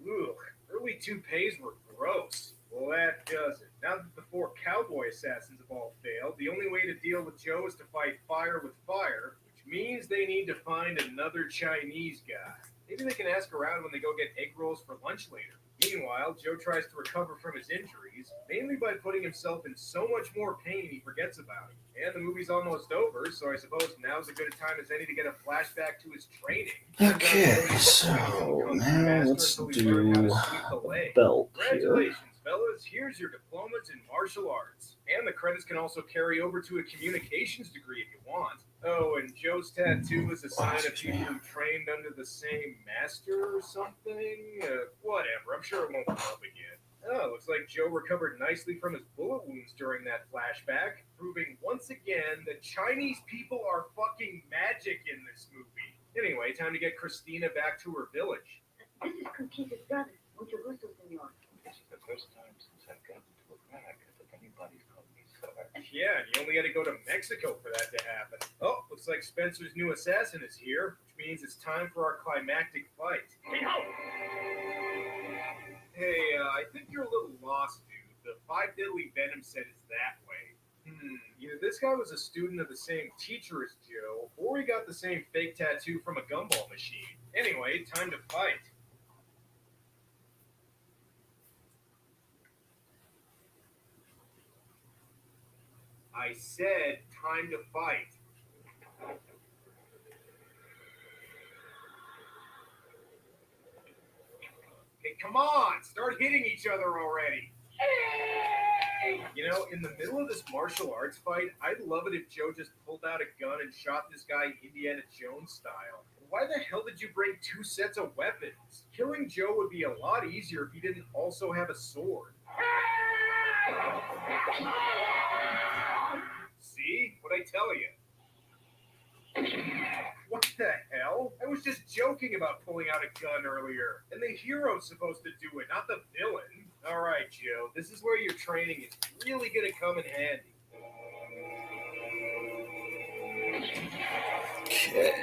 Ugh, early toupees were gross. Well, that does it. Now that the four cowboy assassins have all failed, the only way to deal with Joe is to fight fire with fire, which means they need to find another Chinese guy. Maybe they can ask around when they go get egg rolls for lunch later. Meanwhile, Joe tries to recover from his injuries, mainly by putting himself in so much more pain he forgets about it. And the movie's almost over, so I suppose now's as good a time as any to get a flashback to his training. Okay, so now let's do belt here. Congratulations, fellas. Here's your diplomas in martial arts. And the credits can also carry over to a communications degree if you want. Oh, and Joe's tattoo is a sign of people who trained under the same master or something? Whatever, I'm sure it won't come up again. Oh, looks like Joe recovered nicely from his bullet wounds during that flashback, proving once again that Chinese people are fucking magic in this movie. Anyway, time to get Christina back to her village. This is Conquista's brother. Mucho gusto, senor. This is the first time since I've gotten to America that anybody's called me sir. Yeah, and you only had to go to Mexico for that to happen. Oh, looks like Spencer's new assassin is here, which means it's time for our climactic fight. Hey, I think you're a little lost, dude. The Five Deadly Venom set is that way. Either this guy was a student of the same teacher as Joe, or he got the same fake tattoo from a gumball machine. Anyway, time to fight. I said time to fight. Hey, come on! Start hitting each other already! You know, in the middle of this martial arts fight, I'd love it if Joe just pulled out a gun and shot this guy Indiana Jones style. Why the hell did you bring two sets of weapons? Killing Joe would be a lot easier if he didn't also have a sword. See? What'd I tell you? What the hell? I was just joking about pulling out a gun earlier. And the hero's supposed to do it, not the villain. Alright, Joe, this is where your training is really gonna come in handy. Okay.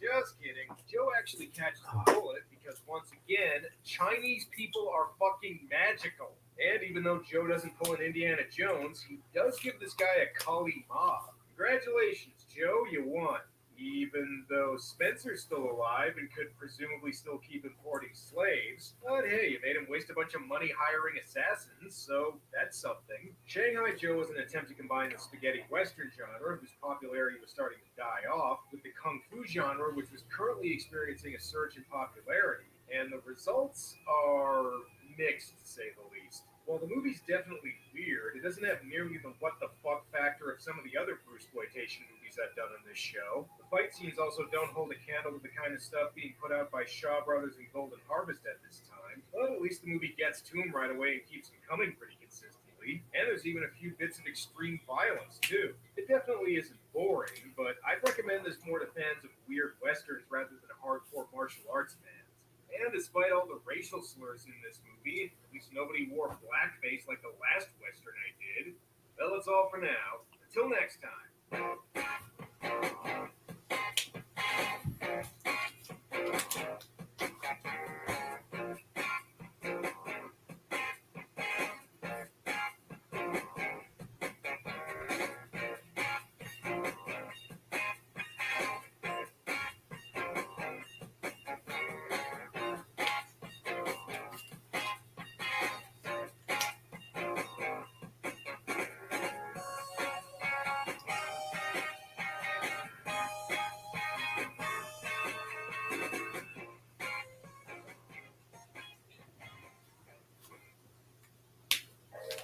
Just kidding. Joe actually catches the bullet because because once again, Chinese people are fucking magical. And even though Joe doesn't pull an Indiana Jones, he does give this guy a Kali Ma. Congratulations, Joe, you won. Even though Spencer's still alive and could presumably still keep importing slaves. But hey, you made him waste a bunch of money hiring assassins, so that's something. Shanghai Joe was an attempt to combine the spaghetti western genre, whose popularity was starting to die off, with the kung fu genre, which was currently experiencing a surge in popularity. And the results are mixed, to say the least. While the movie's definitely weird, it doesn't have nearly the what the fuck factor of some of the other Bruceploitation movies I've done on this show. The fight scenes also don't hold a candle to the kind of stuff being put out by Shaw Brothers and Golden Harvest at this time, but at least the movie gets to him right away and keeps him coming pretty consistently, and there's even a few bits of extreme violence too. It definitely isn't boring, but I'd recommend this more to fans of weird westerns rather than hardcore martial arts fans. And despite all the racial slurs in this movie, at least nobody wore blackface like the last Western I did. Well, that's all for now. Until next time.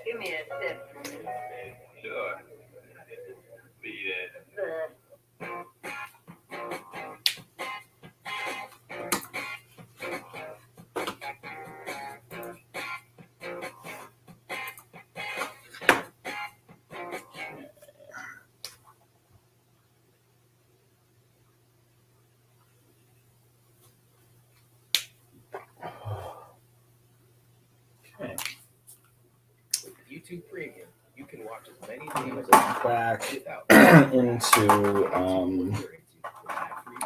Give me a sip. Sure. Beat it. Okay. With YouTube Premium, you can watch as many Let's videos go back without into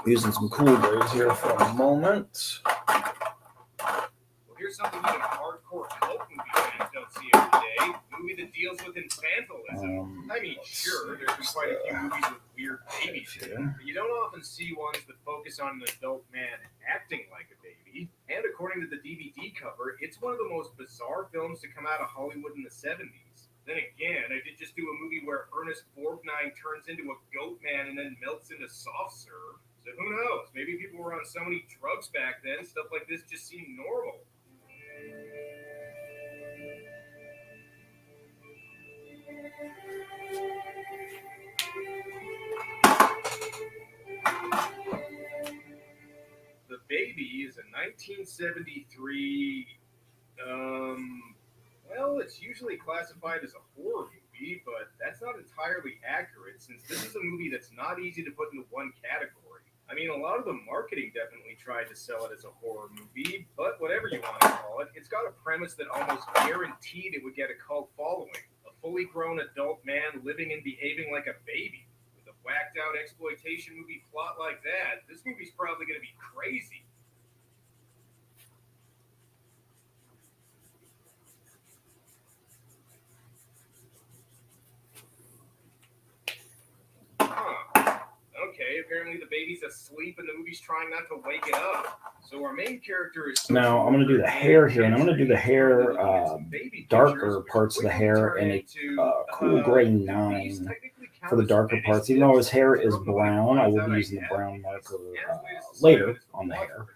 using some cool brews here for a moment. Well, here's something even hardcore cult movie fans don't see every day. A movie that deals with infantilism. I mean, sure, there's been quite a few movies with weird babies in them, but you don't often see ones that focus on an adult man acting like a baby. And according to the DVD cover, it's one of the most bizarre films to come out of Hollywood in the 70s. Then again, I did just do a movie where Ernest Borgnine turns into a goat man and then melts into soft serve. So who knows? Maybe people were on so many drugs back then, stuff like this just seemed normal. The Baby is a 1973, well, it's usually classified as a horror movie, but that's not entirely accurate since this is a movie that's not easy to put into one category. I mean, a lot of the marketing definitely tried to sell it as a horror movie, but whatever you want to call it, it's got a premise that almost guaranteed it would get a cult following. A fully grown adult man living and behaving like a baby. With a whacked out exploitation movie plot like that, this movie's probably going to be crazy. Huh. Okay, apparently the baby's asleep and the movie's trying not to wake it up. So our main character is... Now I'm going to do the hair here, and I'm going to do the hair darker parts of the hair in a cool gray 9 for the darker parts. Even though his hair is brown, I will be using the brown marker later on the hair.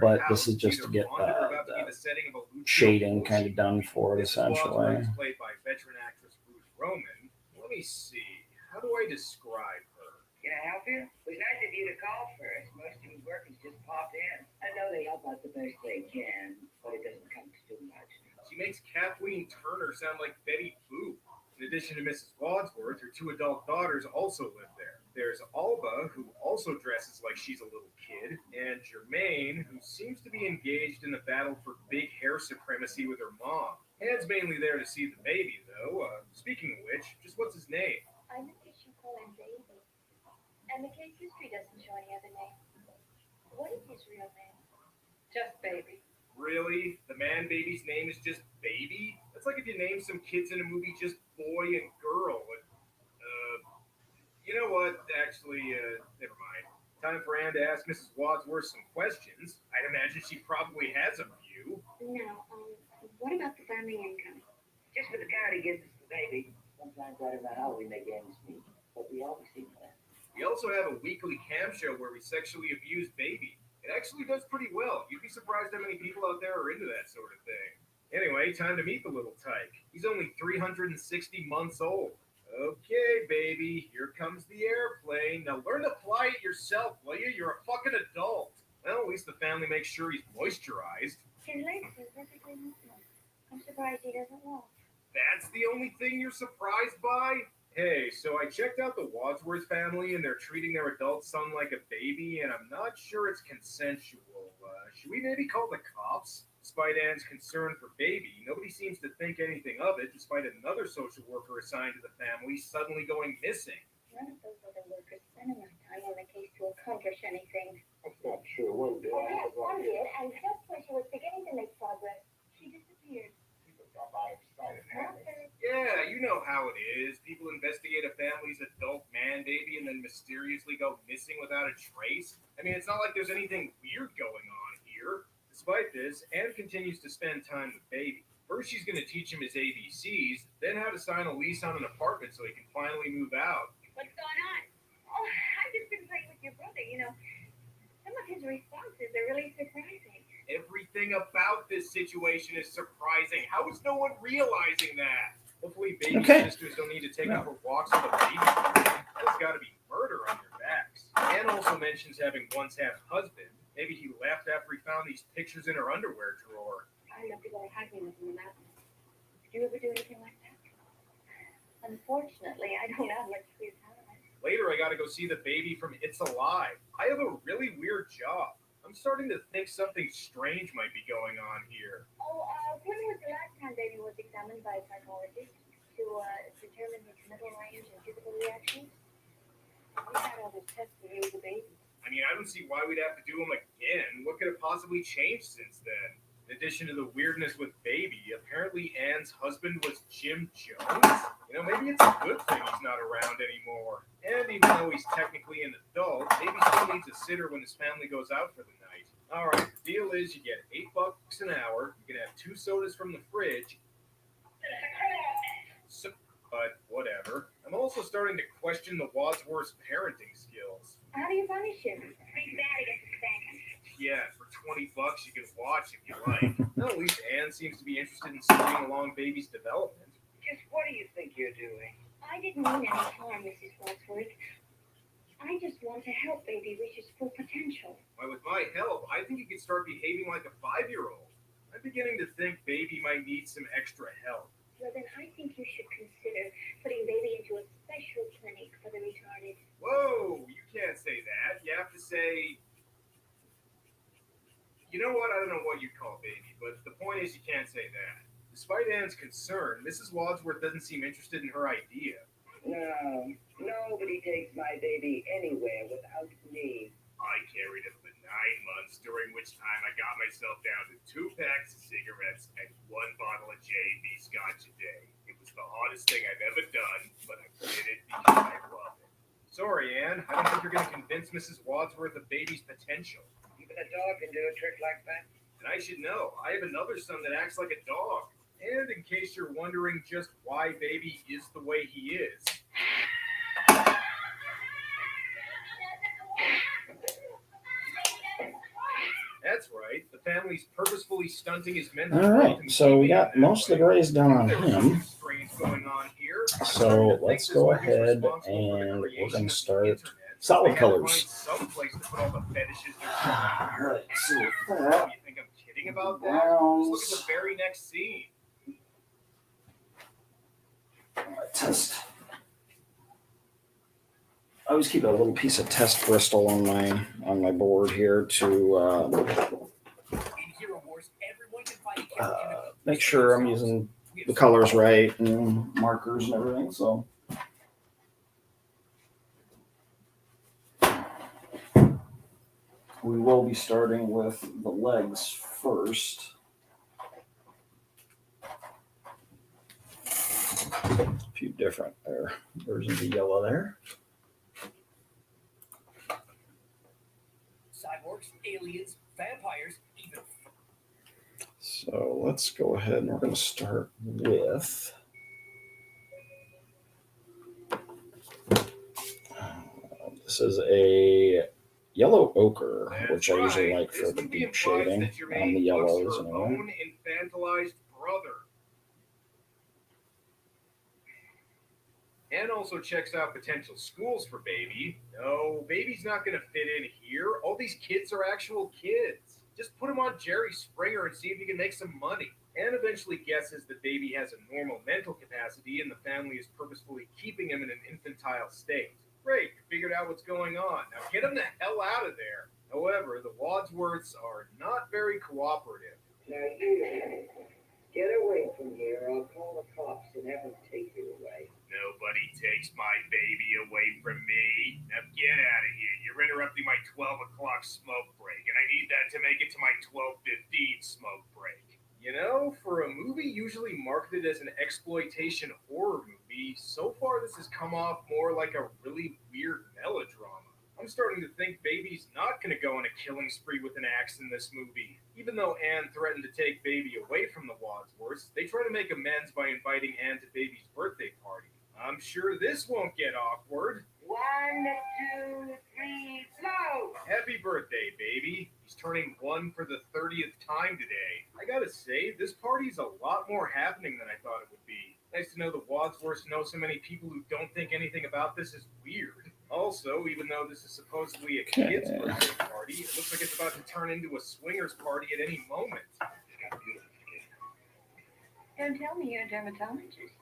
But this is just to get the shading kind of done for it, essentially. Played by veteran actress Ruth Roman. Let me see. How do I describe her? Can I help you? It was nice of you to call first. Most of his workers just popped in. I know they help out the best they can, but it doesn't come to too much. She makes Kathleen Turner sound like Betty Boop. In addition to Mrs. Wadsworth, her 2 adult daughters also live there. There's Alba, who also dresses like she's a little kid, and Germaine, who seems to be engaged in a battle for big hair supremacy with her mom. Anne's mainly there to see the baby, though. Speaking of which, just what's his name? I'm the case you call him Baby. And the case history doesn't show any other name. What is his real name? Just baby. Really? The man baby's name is just Baby? That's like if you name some kids in a movie just Boy and Girl. You know what? Actually, never mind. Time for Anne to ask Mrs. Wadsworth some questions. I'd imagine she probably has a few. Now, what about the family income? Just for the county gives us the baby. Sometimes I don't know how we make ends meet, but we always seem to. We also have a weekly cam show where we sexually abuse Baby. It actually does pretty well. You'd be surprised how many people out there are into that sort of thing. Anyway, time to meet the little tyke. He's only 360 months old. Okay, baby, here comes the airplane. Now learn to fly it yourself, will you? You're a fucking adult. Well, at least the family makes sure he's moisturized. His legs are perfectly normal. I'm surprised he doesn't walk. That's the only thing you're surprised by? Hey, so I checked out the Wadsworth family and they're treating their adult son like a baby, and I'm not sure it's consensual. Should we maybe call the cops? Despite Anne's concern for Baby, nobody seems to think anything of it, despite another social worker assigned to the family suddenly going missing. None of those other workers spend enough time on the case to accomplish anything. That's not true. One day. Oh, yes, one did, and just when she was beginning to make progress, she disappeared. People drop out of sight and Not habit. her. Yeah, you know how it is. People investigate a family's adult man baby and then mysteriously go missing without a trace. I mean, it's not like there's anything weird going on here. Despite this, Anne continues to spend time with Baby. First, she's going to teach him his ABCs, then how to sign a lease on an apartment so he can finally move out. What's going on? Oh, I've just been playing with your brother. You know, some of his responses are really surprising. Everything about this situation is surprising. How is no one realizing that? Hopefully, Baby's Okay. sisters don't need to take her for walks with a baby. There's got to be murder on their backs. Anne also mentions having once had a husband. Maybe he left after he found these pictures in her underwear drawer. I love to go hiking with him in the mountains. Did you ever do anything like that? Unfortunately, I don't have much free time. Later, I got to go see the baby from It's Alive. I have a really weird job. I'm starting to think something strange might be going on here. Oh, when was the last time baby was examined by a psychologist to determine his mental range and physical reactions? We had all this tests when he was a baby. I mean, I don't see why we'd have to do them again. What could have possibly changed since then? In addition to the weirdness with Baby, apparently Anne's husband was Jim Jones. You know, maybe it's a good thing he's not around anymore. And even though he's technically an adult, Baby still needs a sitter when his family goes out for the night. All right, the deal is you get $8 an hour. You can have 2 sodas from the fridge. So, but whatever. I'm also starting to question the Wadsworth's parenting skills. How do you punish him? Pretty bad against the spanking. Yeah, for $20 you can watch if you like. Well, at least Anne seems to be interested in speeding along Baby's development. Just what do you think you're doing? I didn't mean any harm, Mrs. Wadsworth. I just want to help baby reach his full potential. Why, with my help, I think you could start behaving like a 5-year-old. I'm beginning to think Baby might need some extra help. Well, then I think you should consider putting baby into a special clinic for the retarded. Whoa, you can't say that. You have to say... You know what? I don't know what you call Baby, but the point is you can't say that. Despite Anne's concern, Mrs. Wadsworth doesn't seem interested in her idea. No, nobody takes my baby anywhere without me. I carried him for 9 months, during which time I got myself down to 2 packs of cigarettes and 1 bottle of J&B Scotch a day. It was the hardest thing I've ever done, but I did it because I love it. Sorry, Anne. I don't think you're going to convince Mrs. Wadsworth of Baby's potential. Even a dog can do a trick like that. And I should know, I have another son that acts like a dog. And in case you're wondering just why Baby is the way he is. That's right. The family's purposefully stunting his mental All right, growth so we and got keeping him most of that the way. grays done on There's him. something strange going on here. I'm So starting to think let's this go one is ahead responsible for the and we're creation gonna of the start internet. solid They had to colors. find some place to put all the fetishes they're showing here. Alright, so with Oh, that, you think I'm kidding about that? Just look at the browns, very next scene. test. I always keep a little piece of test bristol on my board here to In Hero Wars, everyone can find a character make sure I'm using the colors right and markers and everything. So we will be starting with the legs first. A few different versions of yellow there. Cyborgs, aliens, vampires, even. So let's go ahead and we're going to start with this is a yellow ochre, which I usually like for the deep shading on the yellows anyway. Own infantilized brother. And also checks out potential schools for Baby. No, Baby's not going to fit in here. All these kids are actual kids. Just put him on Jerry Springer and see if he can make some money. And eventually guesses that Baby has a normal mental capacity and the family is purposefully keeping him in an infantile state. Great, figured out what's going on. Now get him the hell out of there. However, the Wadsworths are not very cooperative. Now you get away from here. I'll call the cops and have them take you away. Nobody takes my baby away from me. Now get out of here. You're interrupting my 12 o'clock smoke break, and I need that to make it to my 12:15 smoke break. You know, for a movie usually marketed as an exploitation horror movie, so far this has come off more like a really weird melodrama. I'm starting to think Baby's not going to go on a killing spree with an axe in this movie. Even though Anne threatened to take Baby away from the Wadsworths, they try to make amends by inviting Anne to Baby's birthday party. I'm sure this won't get awkward. 1, 2, 3, flow! Happy birthday, Baby. He's turning 1 for the 30th time today. I gotta say, this party's a lot more happening than I thought it would be. Nice to know the Wadsworths know so many people who don't think anything about this is weird. Also, even though this is supposedly a kid's birthday party, it looks like it's about to turn into a swingers party at any moment. Don't tell me you're a dermatologist.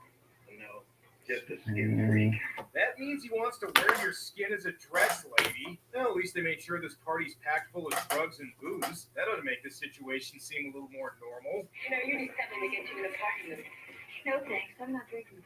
No, just a skin freak. That means he wants to wear your skin as a dress, lady. Well, at least they made sure this party's packed full of drugs and booze. That ought to make this situation seem a little more normal. You know, you need something to get you in a party mood. No thanks, I'm not drinking.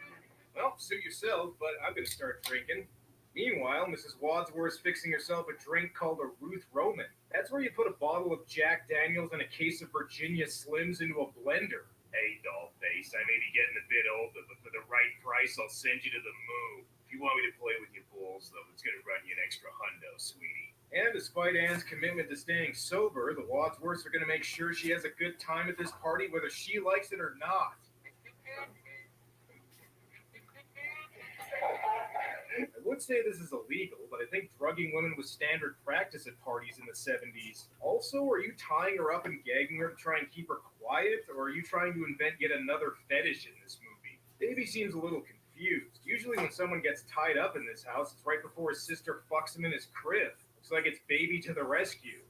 Well, suit yourself, but I'm going to start drinking. Meanwhile, Mrs. Wadsworth's fixing herself a drink called a Ruth Roman. That's where you put a bottle of Jack Daniels and a case of Virginia Slims into a blender. Hey, dollface, I may be getting a bit older, but for the right price, I'll send you to the moon. If you want me to play with your balls, though, it's going to run you an extra hundo, sweetie. And despite Anne's commitment to staying sober, the Wadsworths are going to make sure she has a good time at this party, whether she likes it or not. I would say this is illegal, but I think drugging women was standard practice at parties in the 70s. Also, are you tying her up and gagging her to try and keep her quiet, or are you trying to invent yet another fetish in this movie? Baby seems a little confused. Usually when someone gets tied up in this house, it's right before his sister fucks him in his crib. Looks like it's Baby to the rescue.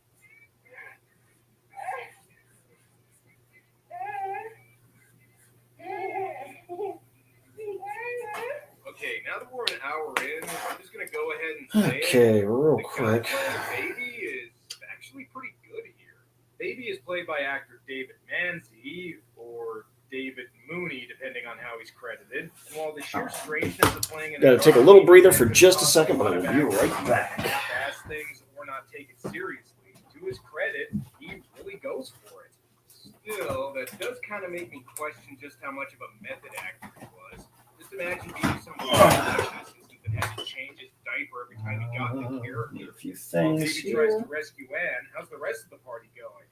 Okay, now that we're an hour in, I'm just going to go ahead and say Okay, real the quick. gunplay of Baby is actually pretty good here. Baby is played by actor David Manzi, or David Mooney, depending on how he's credited. And while the sheer strangeness of playing in Gotta take a little breather for just a second, but I will be right back. Fast things or not take it seriously. To his credit, he really goes for it. Still, that does kind of make me question just how much of a method actor he was. Just imagine being some production assistant that had to change his diaper every time he got the character. Need a few While things Baby tries here. to rescue Anne, how's the rest of the party going?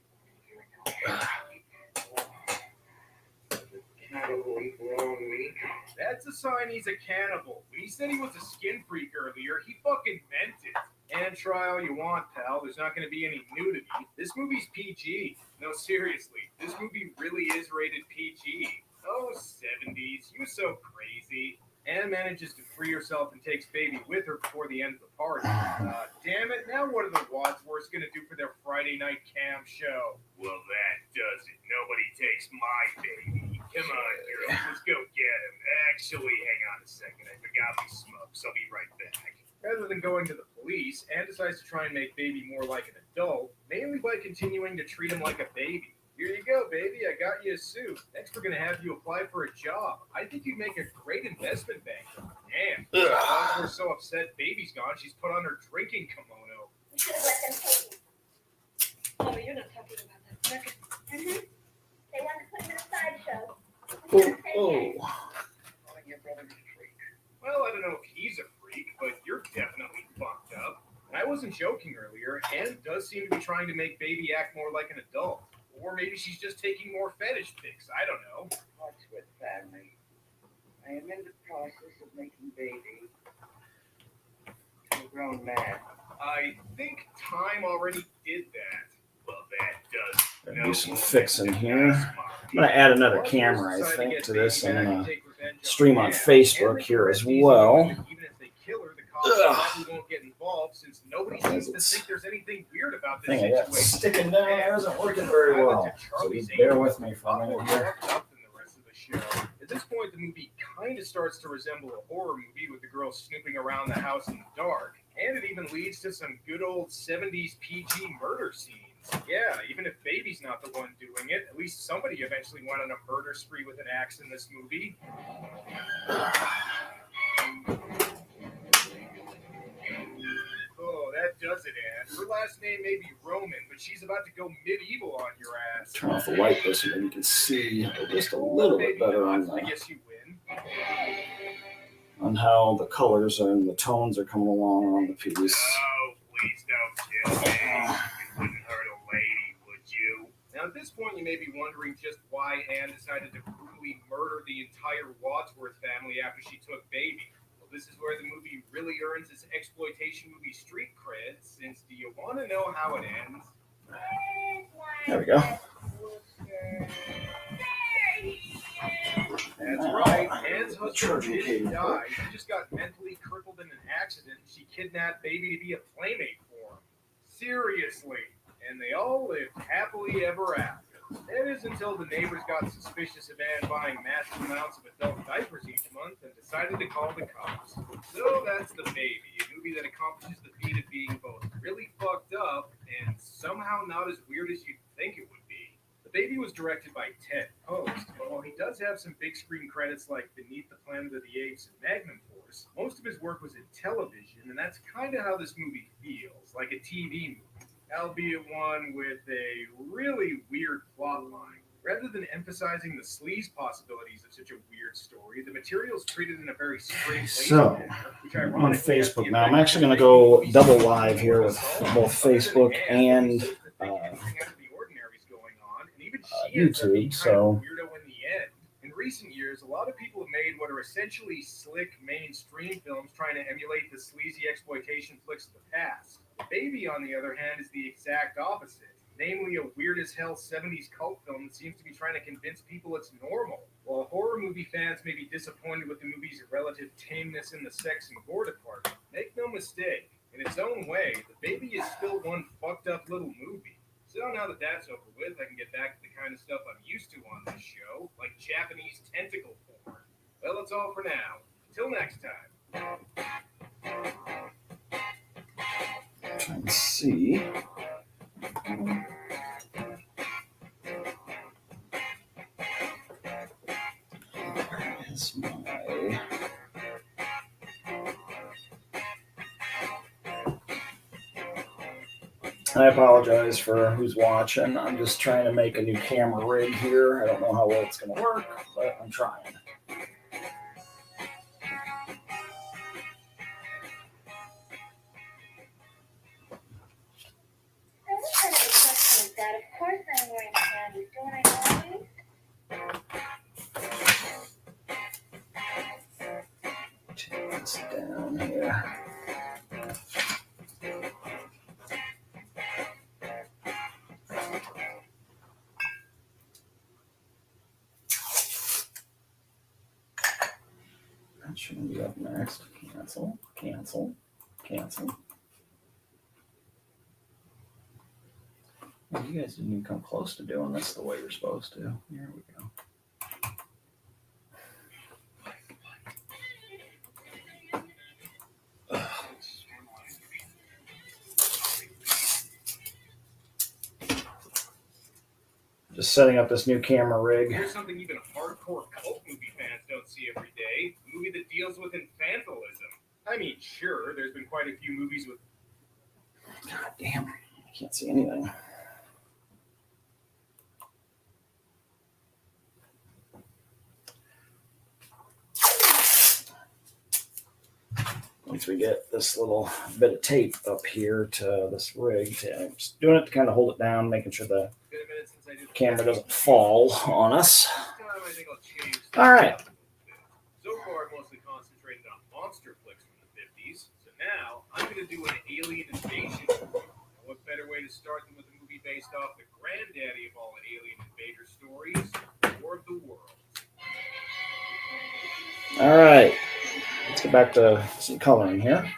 Cannibal eat raw meat. That's a sign he's a cannibal. When he said he was a skin freak earlier, he fucking meant it. And try all you want, pal. There's not going to be any nudity. This movie's PG. No, seriously. This movie really is rated PG. Oh, 70s. You so crazy. Anne manages to free herself and takes Baby with her before the end of the party. Damn it. Now what are the Wadsworths going to do for their Friday night cam show? Well, that does it. Nobody takes my baby. Come on, girls. Let's go get him. Actually, hang on a second. I forgot we smoke, so I'll be right back. Rather than going to the police, Anne decides to try and make Baby more like an adult, mainly by continuing to treat him like a baby. Here you go, baby. I got you a suit. Next, we're going to have you apply for a job. I think you'd make a great investment banker. Damn. We're so upset Baby's gone, she's put on her drinking kimono. We should have let them take him. I'm a freak. Well, I don't know if he's a freak, but you're definitely fucked up. And I wasn't joking earlier. Anne does seem to be trying to make Baby act more like an adult. Or maybe she's just taking more fetish pics. I don't know. What's with family? I am in the process of making Baby a grown man. I think time already did that. Well, that does. Gonna do some fixing here. I'm gonna add another camera, I think, to this. I'm gonna stream on Facebook here as well. Even if they kill her, the cops probably won't get involved since nobody seems to think there's anything weird about this Thing I got situation. sticking down there isn't working very well. So you bear with me for a minute here. At this point, the movie kind of starts to resemble a horror movie with the girl snooping around the house in the dark, and it even leads to some good old 70s PG murder scenes. Yeah, even if Baby's not the one doing it, at least somebody eventually went on a murder spree with an axe in this movie. Oh, that does it, Anne. Her last name may be Roman, but she's about to go medieval on your ass. Turn off the light this so you can see just a little bit better on I guess you win. how the colors and the tones are coming along on the piece. Oh, please don't kill me. You wouldn't hurt a lady, would you? Now, at this point, you may be wondering just why Anne decided to brutally murder the entire Wadsworth family after she took Baby. Well, this is where the movie really earns its exploitation movie street cred, since do you want to know how it ends? There we go. That's right. Anne's husband didn't die. He just got mentally crippled in an accident, and she kidnapped Baby to be a playmate for him. Seriously. And they all lived happily ever after. That is until the neighbors got suspicious of Anne buying massive amounts of adult diapers each month and decided to call the cops. So that's The Baby, a movie that accomplishes the feat of being both really fucked up and somehow not as weird as you'd think it would be. The Baby was directed by Ted Post, but while he does have some big screen credits like Beneath the Planet of the Apes and Magnum Force, most of his work was in television, and that's kind of how this movie feels, like a TV movie. Albeit one with a really weird plot line. Rather than emphasizing the sleaze possibilities of such a weird story, the material is treated in a very straight-laced manner, which I'm on Facebook now. I'm actually going to go double live here with both Facebook and YouTube. So in recent years, a lot of people have made what are essentially slick mainstream films trying to emulate the sleazy exploitation flicks of the past. Baby, on the other hand, is the exact opposite, namely a weird-as-hell 70s cult film that seems to be trying to convince people it's normal. While horror movie fans may be disappointed with the movie's relative tameness in the sex and gore department, make no mistake, in its own way, The Baby is still one fucked-up little movie. So now that that's over with, I can get back to the kind of stuff I'm used to on this show, like Japanese tentacle porn. Well, that's all for now. Until next time. trying to see. Where is my... I apologize for who's watching. I'm just trying to make a new camera rig here. I don't know how well it's going to work, but I'm trying. What kind of a question is that? Of course I'm wearing panties. Don't I always? Take this down here. That shouldn't be up next. Cancel, cancel, cancel. Well, you guys didn't even come close to doing this the way you're supposed to. Here we go. Just setting up this new camera rig. Here's something even hardcore cult movie fans don't see every day. A movie that deals with infantilism. I mean, sure, there's been quite a few movies with... God damn, I can't see anything. once we get this little bit of tape up here to this rig, I'm just doing it to kind of hold it down, making sure the Been a minute since I did the camera doesn't fall on us. This time I think I'll change things All right. up a little bit. So far, I've mostly concentrated on monster flicks from the 50s. So now I'm going to do an alien invasion movie. And what better way to start than with a movie based off the granddaddy of all alien invader stories, War of the Worlds. All right. Let's get back to some coloring here.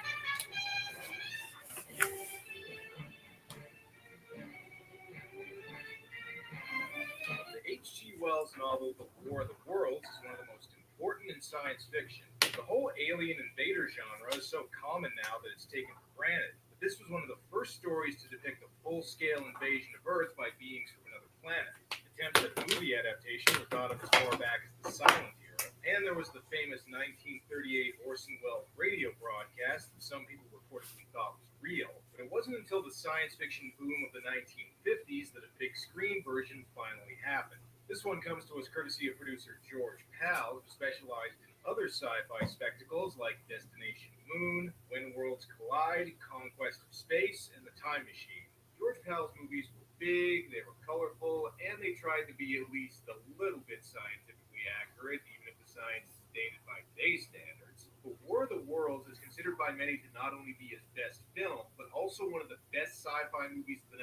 The H.G. Wells novel The War of the Worlds is one of the most important in science fiction. The whole alien invader genre is so common now that it's taken for granted. But this was one of the first stories to depict a full-scale invasion of Earth by beings from another planet. Attempts at movie adaptation were thought of as far back as the silent era, and there was the famous 1938 Orson Welles radio broadcast that some people reportedly thought was real. But it wasn't until the science fiction boom of the 1950s that a big screen version finally happened. This one comes to us courtesy of producer George Pal, who specialized in other sci-fi spectacles like Destination Moon, When Worlds Collide, Conquest of Space, and The Time Machine. George Pal's movies were big, they were colorful, and they tried to be at least a little bit scientifically accurate, even if the science is dated by today's standards. But War of the Worlds is considered by many to not only be his best film, but also one of the best sci-fi movies of the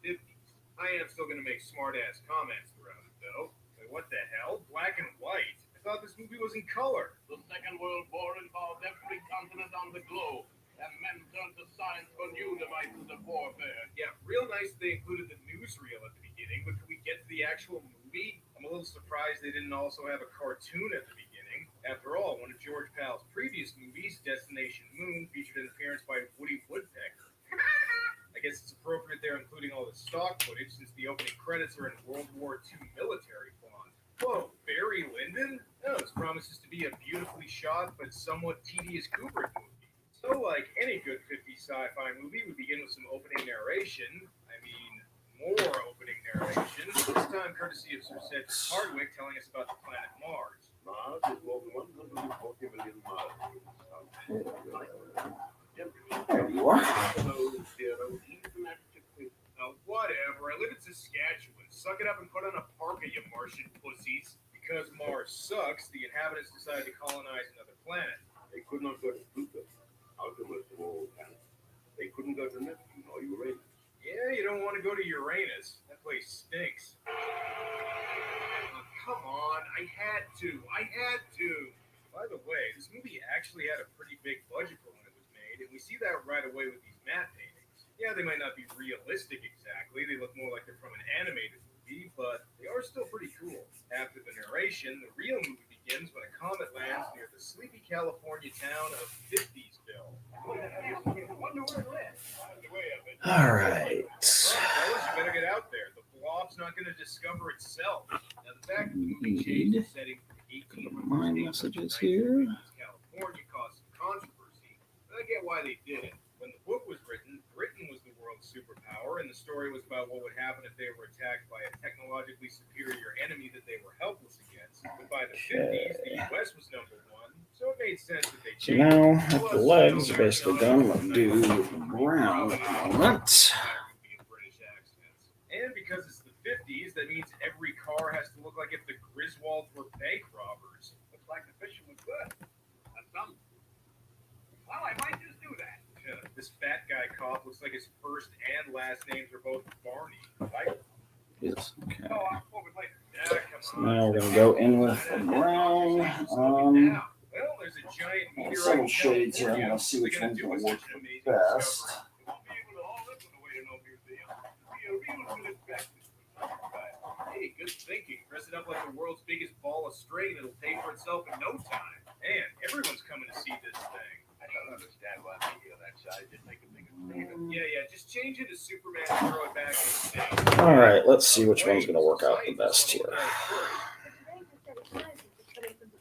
1950s. I am still going to make smart-ass comments throughout it, though. Wait, what the hell? Black and white? I thought this movie was in color. The Second World War involved every continent on the globe, and men turned to science for new devices of warfare. Yeah, real nice they included the newsreel at the beginning, but can we get to the actual movie? I'm a little surprised they didn't also have a cartoon at the beginning. After all, one of George Pal's previous movies, Destination Moon, featured an appearance by Woody Woodpecker. I guess it's appropriate they're including all the stock footage since the opening credits are in World War II military font. Whoa, Barry Lyndon? Oh, this promises to be a beautifully shot but somewhat tedious Kubrick movie. So, like any good 50s sci-fi movie, we begin with some opening narration. I mean, more opening narration. This time courtesy of Sir Cedric Hardwicke telling us about the planet Mars. Mars is more than 140 million miles from the sun. There you are. Whatever. I live in Saskatchewan. Suck it up and put on a parka, you Martian pussies. Because Mars sucks, the inhabitants decided to colonize another planet. They could not go to Pluto, outermost of all planets. They couldn't go to Neptune or Uranus. Yeah, you don't want to go to Uranus. That place stinks. Oh, come on. I had to. By the way, this movie actually had a pretty big budget for when it was made, and we see that right away with these matte paintings. Yeah, they might not be realistic exactly. They look more like they're from an animated movie, but they are still pretty cool. After the narration, the real movie begins when a comet lands near the sleepy California town of 50sville. All right. Fellas, you better get out there. The blob's not going to discover itself. Now, the fact that the movie changed the setting from 1800 My messages here. California caused some controversy, but I get why they did it. When the book was written, Britain was the world's superpower, and the story was about what would happen if they were attacked by a technologically superior enemy that they were helpless against. But by the 50s, the U.S. was number one, so it made sense that they So changed. now, after the legs are basically done, we'll do brown element. British accents. And because it's the 50s, that means every car has to look like if the Griswolds were bank robbers. Looks like the fishing was good. That's done. Well, I might just do that. This fat guy cop looks like his first and last names are both Barney, right? Yes. Okay. So I'll forward later. Yeah, come So on. now we're gonna go in with the brown. Well, there's a giant meteorite. Several in shades here. I'm California. gonna see which What's it one's do gonna with work such an amazing best. discovery? You won't be able to haul this one away to no museum. Be a real good inspection. Hey, good thinking. Dress it up like the world's biggest ball of string. It'll pay for itself in no time. Man, everyone's coming to see this thing. I don't understand why media that size didn't make a bigger statement. Yeah, just change it to Superman and throw it back in space. All right, let's see which one's gonna work out the best here.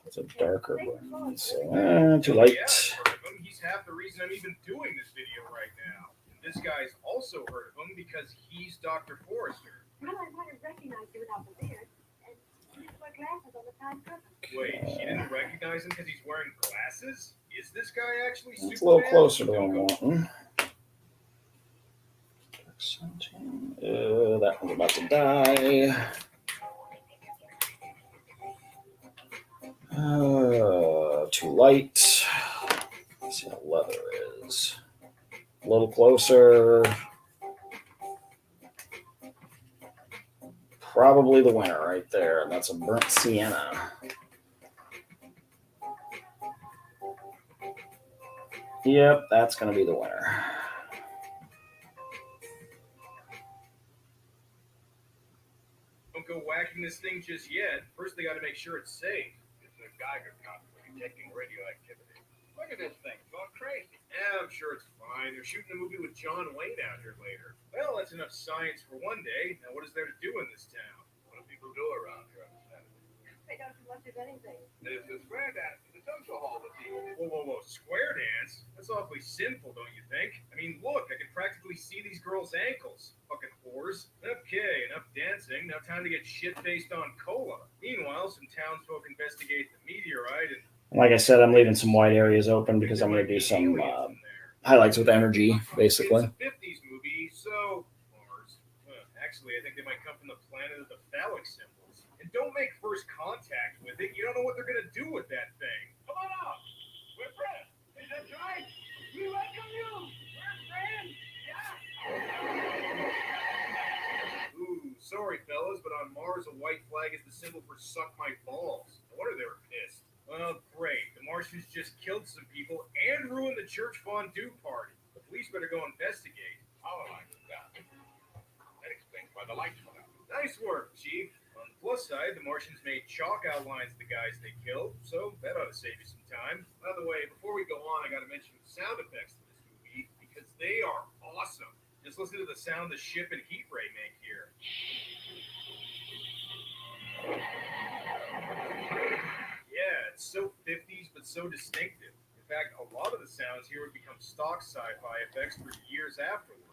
It's a darker brown, so too light. He's half the reason I'm even doing this video right now. And this guy's also heard of him because he's Dr. Forrester. Well, I might have recognized you without the beard. wear glasses all the time, too. Wait, she didn't recognize him because he's wearing glasses? Is this guy actually It's a Superman? little closer to what I'm Don't go- wanting. That one's about to die. Too light. Let's see how leather is. A little closer. Probably the winner right there. And that's a burnt sienna. Yep, that's going to be the winner. Don't go whacking this thing just yet. First, they got to make sure it's safe. It's a Geiger counter for detecting radioactivity. Look at this thing. It's going crazy. Yeah, I'm sure it's fine. They're shooting a movie with John Wayne out here later. Well, that's enough science for one day. Now, what is there to do in this town? What do people do around here on Saturday? They don't do much of anything. There's the square dance in the social hall this evening. Whoa. Square dance? That's awfully sinful, don't you think? I mean, look, I can practically see these girls' ankles. Fucking whores. Okay, enough dancing. Now time to get shit-faced on cola. Meanwhile, some townsfolk investigate the meteorite and... Like I said, I'm leaving some white areas open because I'm going to do some highlights with energy, basically. It's a 50s movie, so... Mars. Actually, I think they might come from the planet of the phallic symbols. And don't make first contact with it. You don't know what they're going to do with that thing. Come on out. We're friends. Is that right? We welcome you. We're friends. Yeah. Ooh, sorry, fellas, but on Mars, a white flag is the symbol for suck my balls. No wonder they were pissed. Well, great. The Martians just killed some people and ruined the church fondue party. The police better go investigate. Our lights are down. That explains why the lights went out. Nice work, Chief. On the plus side, the Martians made chalk outlines of the guys they killed, so that ought to save you some time. By the way, before we go on, I got to mention the sound effects in this movie because they are awesome. Just listen to the sound the ship and heat ray make here. Yeah, it's so 50s, but so distinctive. In fact, a lot of the sounds here would become stock sci-fi effects for years afterwards.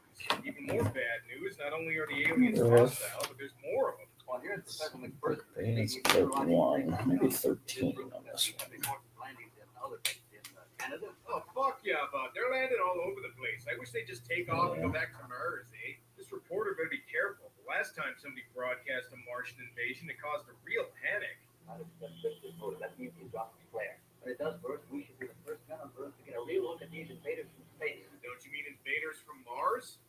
Even more bad news, not only are the aliens hostile, but there's more of them. Well, here's Professor McPherson. It's 31, maybe 13 on this one. Landings in other places in Canada. Oh, fuck yeah, bud. They're landing all over the place. I wish they'd just take off and go back to Mars, eh? This reporter better be careful. The last time somebody broadcast a Martian invasion, it caused a real panic. That means he dropped his flare. When it does burst, we should be the first men on Earth to get a real look at these invaders from space. Don't you mean invaders from Mars?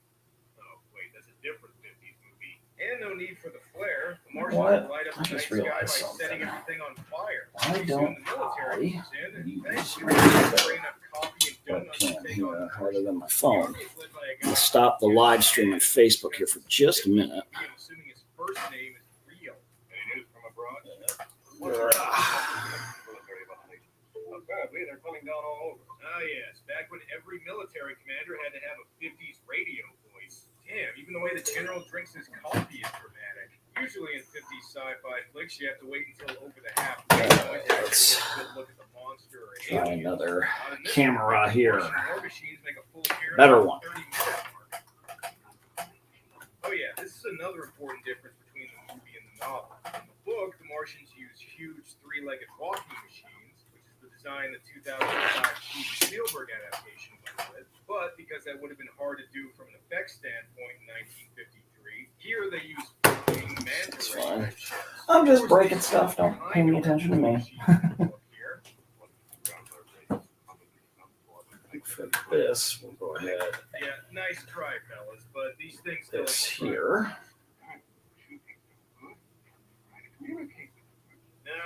Oh, wait, that's a different 50s movie. And no need for the flare. The Martians will light up I the just night sky by realized setting something. everything on fire. Why Pretty soon don't the military moves in, and use thanks to the bring enough coffee and donuts to webcam take here on rather than my the phone? army is led by a I'm guy going to stop the live stream on Facebook here for just a minute. I'm assuming his first name is real. Any news from abroad? Apparently, they're coming down all over. Ah, yes. Back when every military commander had to have a 50s radio voice. Damn, even the way the general drinks his coffee is dramatic. Usually in 50s sci-fi flicks, you have to wait until over the halfway point to Let's get a good look at the monster or try alien. another Not in this camera one. here. Martian war machines make a full appearance Better at the one. 30-minute mark. Oh yeah, this is another important difference between the movie and the novel. In the book, the Martians use huge three-legged walking machines, which is the design the 2005 Steven Spielberg adaptation went with. But because that would have been hard to do from an effects standpoint in 1953, here they use floating manta That's ray fine. type ships. I'm just breaking stuff. Don't pay any attention to me. For this, we'll go ahead. Yeah, nice try, fellas, but these things don't This strike. here.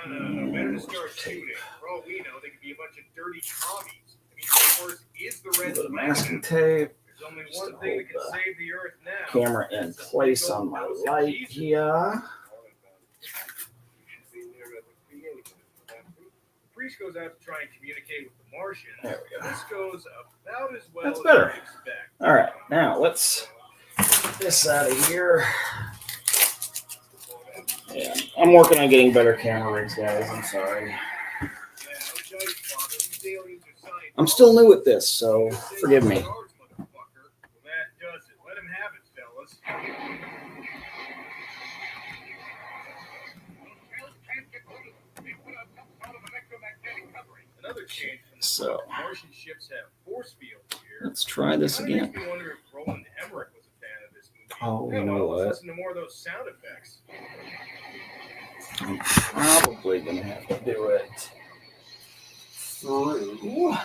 No. Better to start shooting. For all we know, they could be a bunch of dirty commies. I mean, of course, is the A red little bit of flag. masking tape. There's only Just one to thing that can hold the save the Earth now. Camera in That's a place big on old my dose of light Jesus. here. The priest goes out to try and communicate with the Martians. There we go. This goes about as well That's as better. you'd expect. All right, now let's get this out of here. Yeah, I'm working on getting better camera rigs, guys. I'm sorry. Yeah, I'll tell you, Father, these aliens are scientists. I'm still new at this, so forgive me. Well, that does it. Let him have it, fellas. Another change from the So- book, Martian ships have force fields here. Let's try this Kinda again. makes me wonder if Roland Emmerich was a fan of this movie. Oh, you Yeah, know well, what? let's listen to more of those sound effects. I'm probably gonna have to do it through.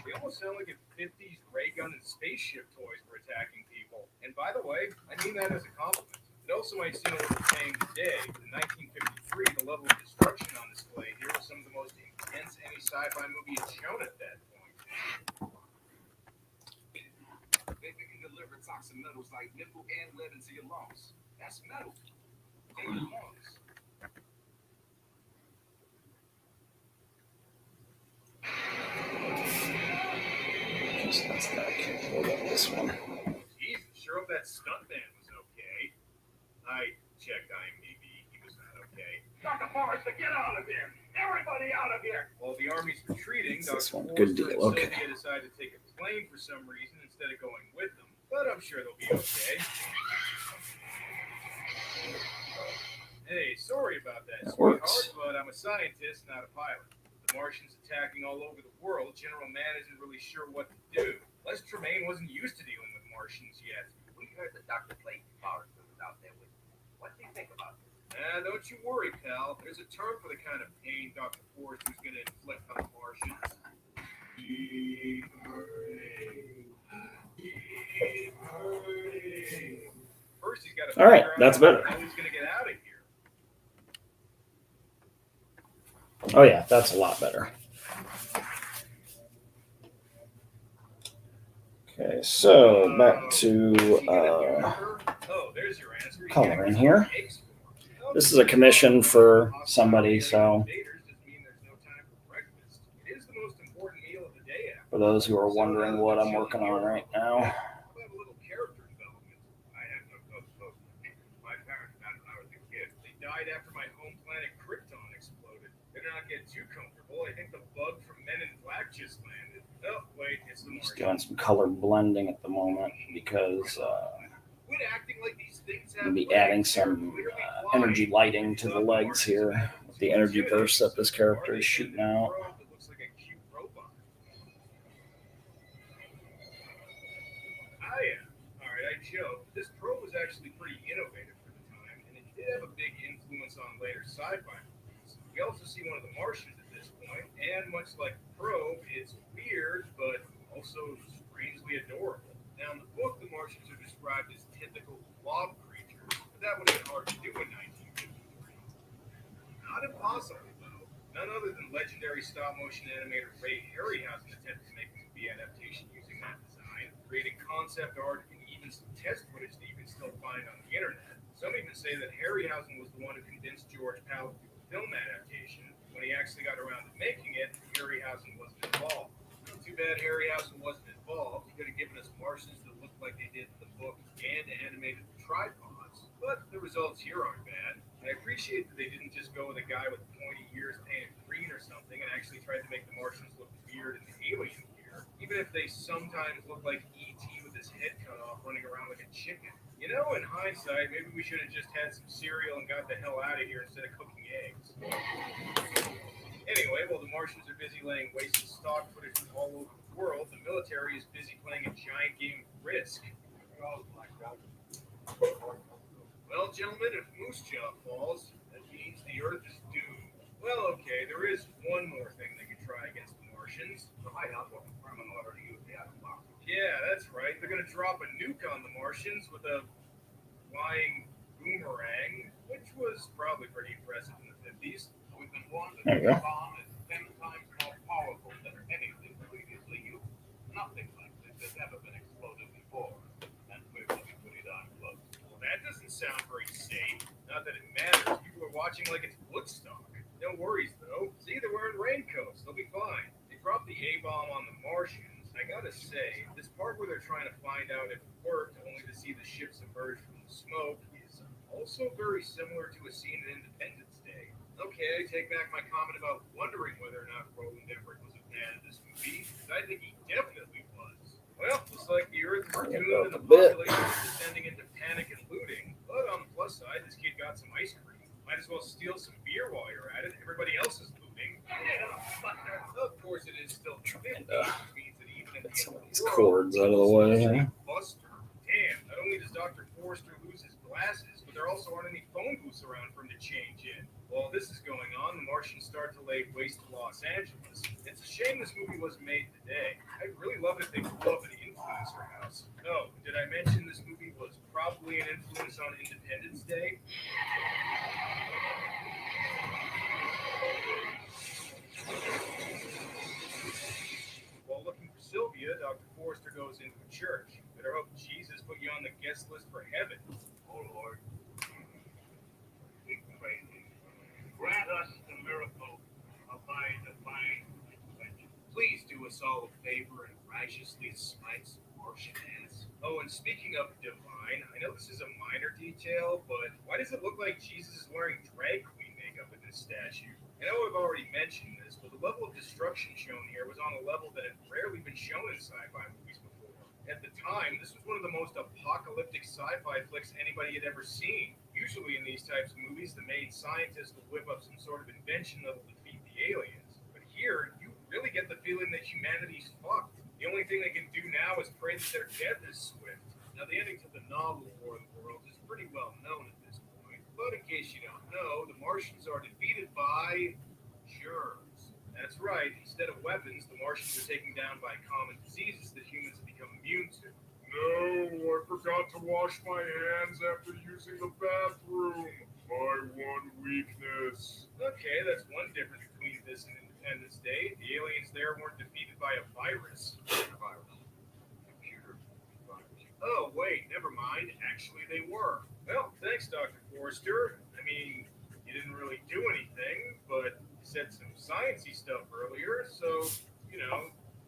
They almost sound like if 50s ray gun and spaceship toys were attacking people. And by the way, I mean that as a compliment. It also might seem a little tame today, but in 1953, the level of destruction on display here was some of the most intense any sci-fi movie had shown at that point. They can deliver toxic metals like nickel and lead into your lungs. That's metal in your lungs. That's that. Hold on, this one. Jesus, sure hope that stuntman was okay. I checked IMDb, he was not okay. Dr. Forrester, get out of here! Everybody out of here! While the army's retreating, It's this Dr. one. Good Forrester deal, and okay. Sylvia decide to take a plane for some reason instead of going with them. But I'm sure they'll be okay. Hey, sorry about that, That works. sweetheart, but I'm a scientist, not a pilot. The Martians attacking all over the world, General Mann isn't really sure what to do. Les Tremaine wasn't used to dealing with Martians yet. We heard that Dr. Clayton Forrester was out there with you. What do you think about this? Don't you worry, pal. There's a term for the kind of pain Dr. Forrester's going to inflict on the Martians. Keep hurting. Keep hurting. First, he's got to All right, figure out that's better. how he's going to get out of here. Oh yeah, that's a lot better. Okay, so back to Oh, there's your answer. coloring here. This is a commission for somebody, so for those who are wondering what I'm working on right now. I have no thoughts. My parents died when I was a kid. They died after my home planet Krypton exploded. Better not get too comfortable. I think the bug from Men in Black just landed. Oh, wait, it's the Just Martian. doing some color blending at the moment because Quit acting like these things have I'll be legs. adding They're some clearly energy flying. lighting to the legs here with the energy bursts that this character is shooting out. It looks like a cute robot. Alright, I joke. This probe was actually pretty innovative for the time, and it did have a big influence on later sci-fi movies. We also see one of the Martians at this point, and much like the probe, it's weird, but also strangely adorable. Now, in the book, the Martians are described as typical blob creatures, but that would have been hard to do in 1953. Not impossible, though. None other than legendary stop-motion animator Ray Harryhausen attempted to make a movie adaptation using that design, creating concept art and even some test footage that you can still find on the internet. Some even say that Harryhausen was the one who convinced George Pal to do a film adaptation. When he actually got around to making it, Harryhausen wasn't involved. Too bad Harryhausen wasn't involved. He could have given us Martians that looked like they did in the book and animated tripods. But the results here aren't bad. I appreciate that they didn't just go with a guy with pointy ears painted green or something and actually tried to make the Martians look weird and alien here. Even if they sometimes look like E.T. with his head cut off running around like a chicken. You know, in hindsight, maybe we should have just had some cereal and got the hell out of here instead of cooking eggs. Anyway, while the Martians are busy laying waste to stock footage from all over the world, the military is busy playing a giant game of Risk. Well, gentlemen, if Moose Jaw falls, that means the Earth is doomed. Well, okay, there is one more thing they could try against the Martians. The White House will confirm an order to use the atom bomb. Yeah, that's right. They're going to drop a nuke on the Martians with a flying boomerang, which was probably pretty impressive in the 50s. We've been warned There that you go. the bomb is 10 times more powerful than anything previously used. Nothing like this has ever been exploded before, and we're getting pretty darn close. Well, that doesn't sound very safe. Not that it matters. People are watching like it's Woodstock. No worries, though. See, they're wearing raincoats. They'll be fine. They dropped the A-bomb on the Martians. I gotta say, this part where they're trying to find out if it worked only to see the ships emerge from the smoke is also very similar to a scene in Independence Day. Okay, I take back my comment about wondering whether or not Roland Emmerich was a fan of this movie, because I think he definitely was. Well, looks like the Earth is doomed and the population is descending into panic and looting. But on the plus side, this kid got some ice cream. Might as well steal some beer while you're at it. Everybody else is looting. Of course, it is still Trying 50, to which means that even get if some the of these world cords out of the way here. Buster. Damn, not only does Dr. Forrester lose his glasses, but there also aren't any phone booths around for him to change in. While this is going on, the Martians start to lay waste to Los Angeles. It's a shame this movie wasn't made today. I'd really love if they blew up an influencer house. Oh, did I mention this movie was probably an influence on Independence Day? While looking for Sylvia, Dr. Forrester goes into a church. Better hope Jesus put you on the guest list for heaven. Oh Lord, we pray thee. Grant us the miracle of thy divine intervention. Please do us all a favor and righteously smite some Martian ass. Oh, and speaking of divine, I know this is a minor detail, but why does it look like Jesus is wearing drag queen makeup in this statue? I know I've already mentioned this, but the level of destruction shown here was on a level that had rarely been shown in sci-fi movies before. At the time, this was one of the most apocalyptic sci-fi flicks anybody had ever seen. Usually in these types of movies, the main scientist will whip up some sort of invention that will defeat the aliens. But here, you really get the feeling that humanity's fucked. The only thing they can do now is pray that their death is swift. Now, the ending to the novel War of the Worlds is pretty well known at this point, but in case you don't know, the Martians are defeated by germs. That's right, instead of weapons, the Martians are taken down by common diseases that humans have become immune to. No, I forgot to wash my hands after using the bathroom. My one weakness. Okay, that's one difference between this and Independence Day. The aliens there weren't defeated by a virus. Computer virus. Oh, wait, never mind. Actually, they were. Well, thanks, Dr. Forrester. I mean, you didn't really do anything, but you said some sciencey stuff earlier, so,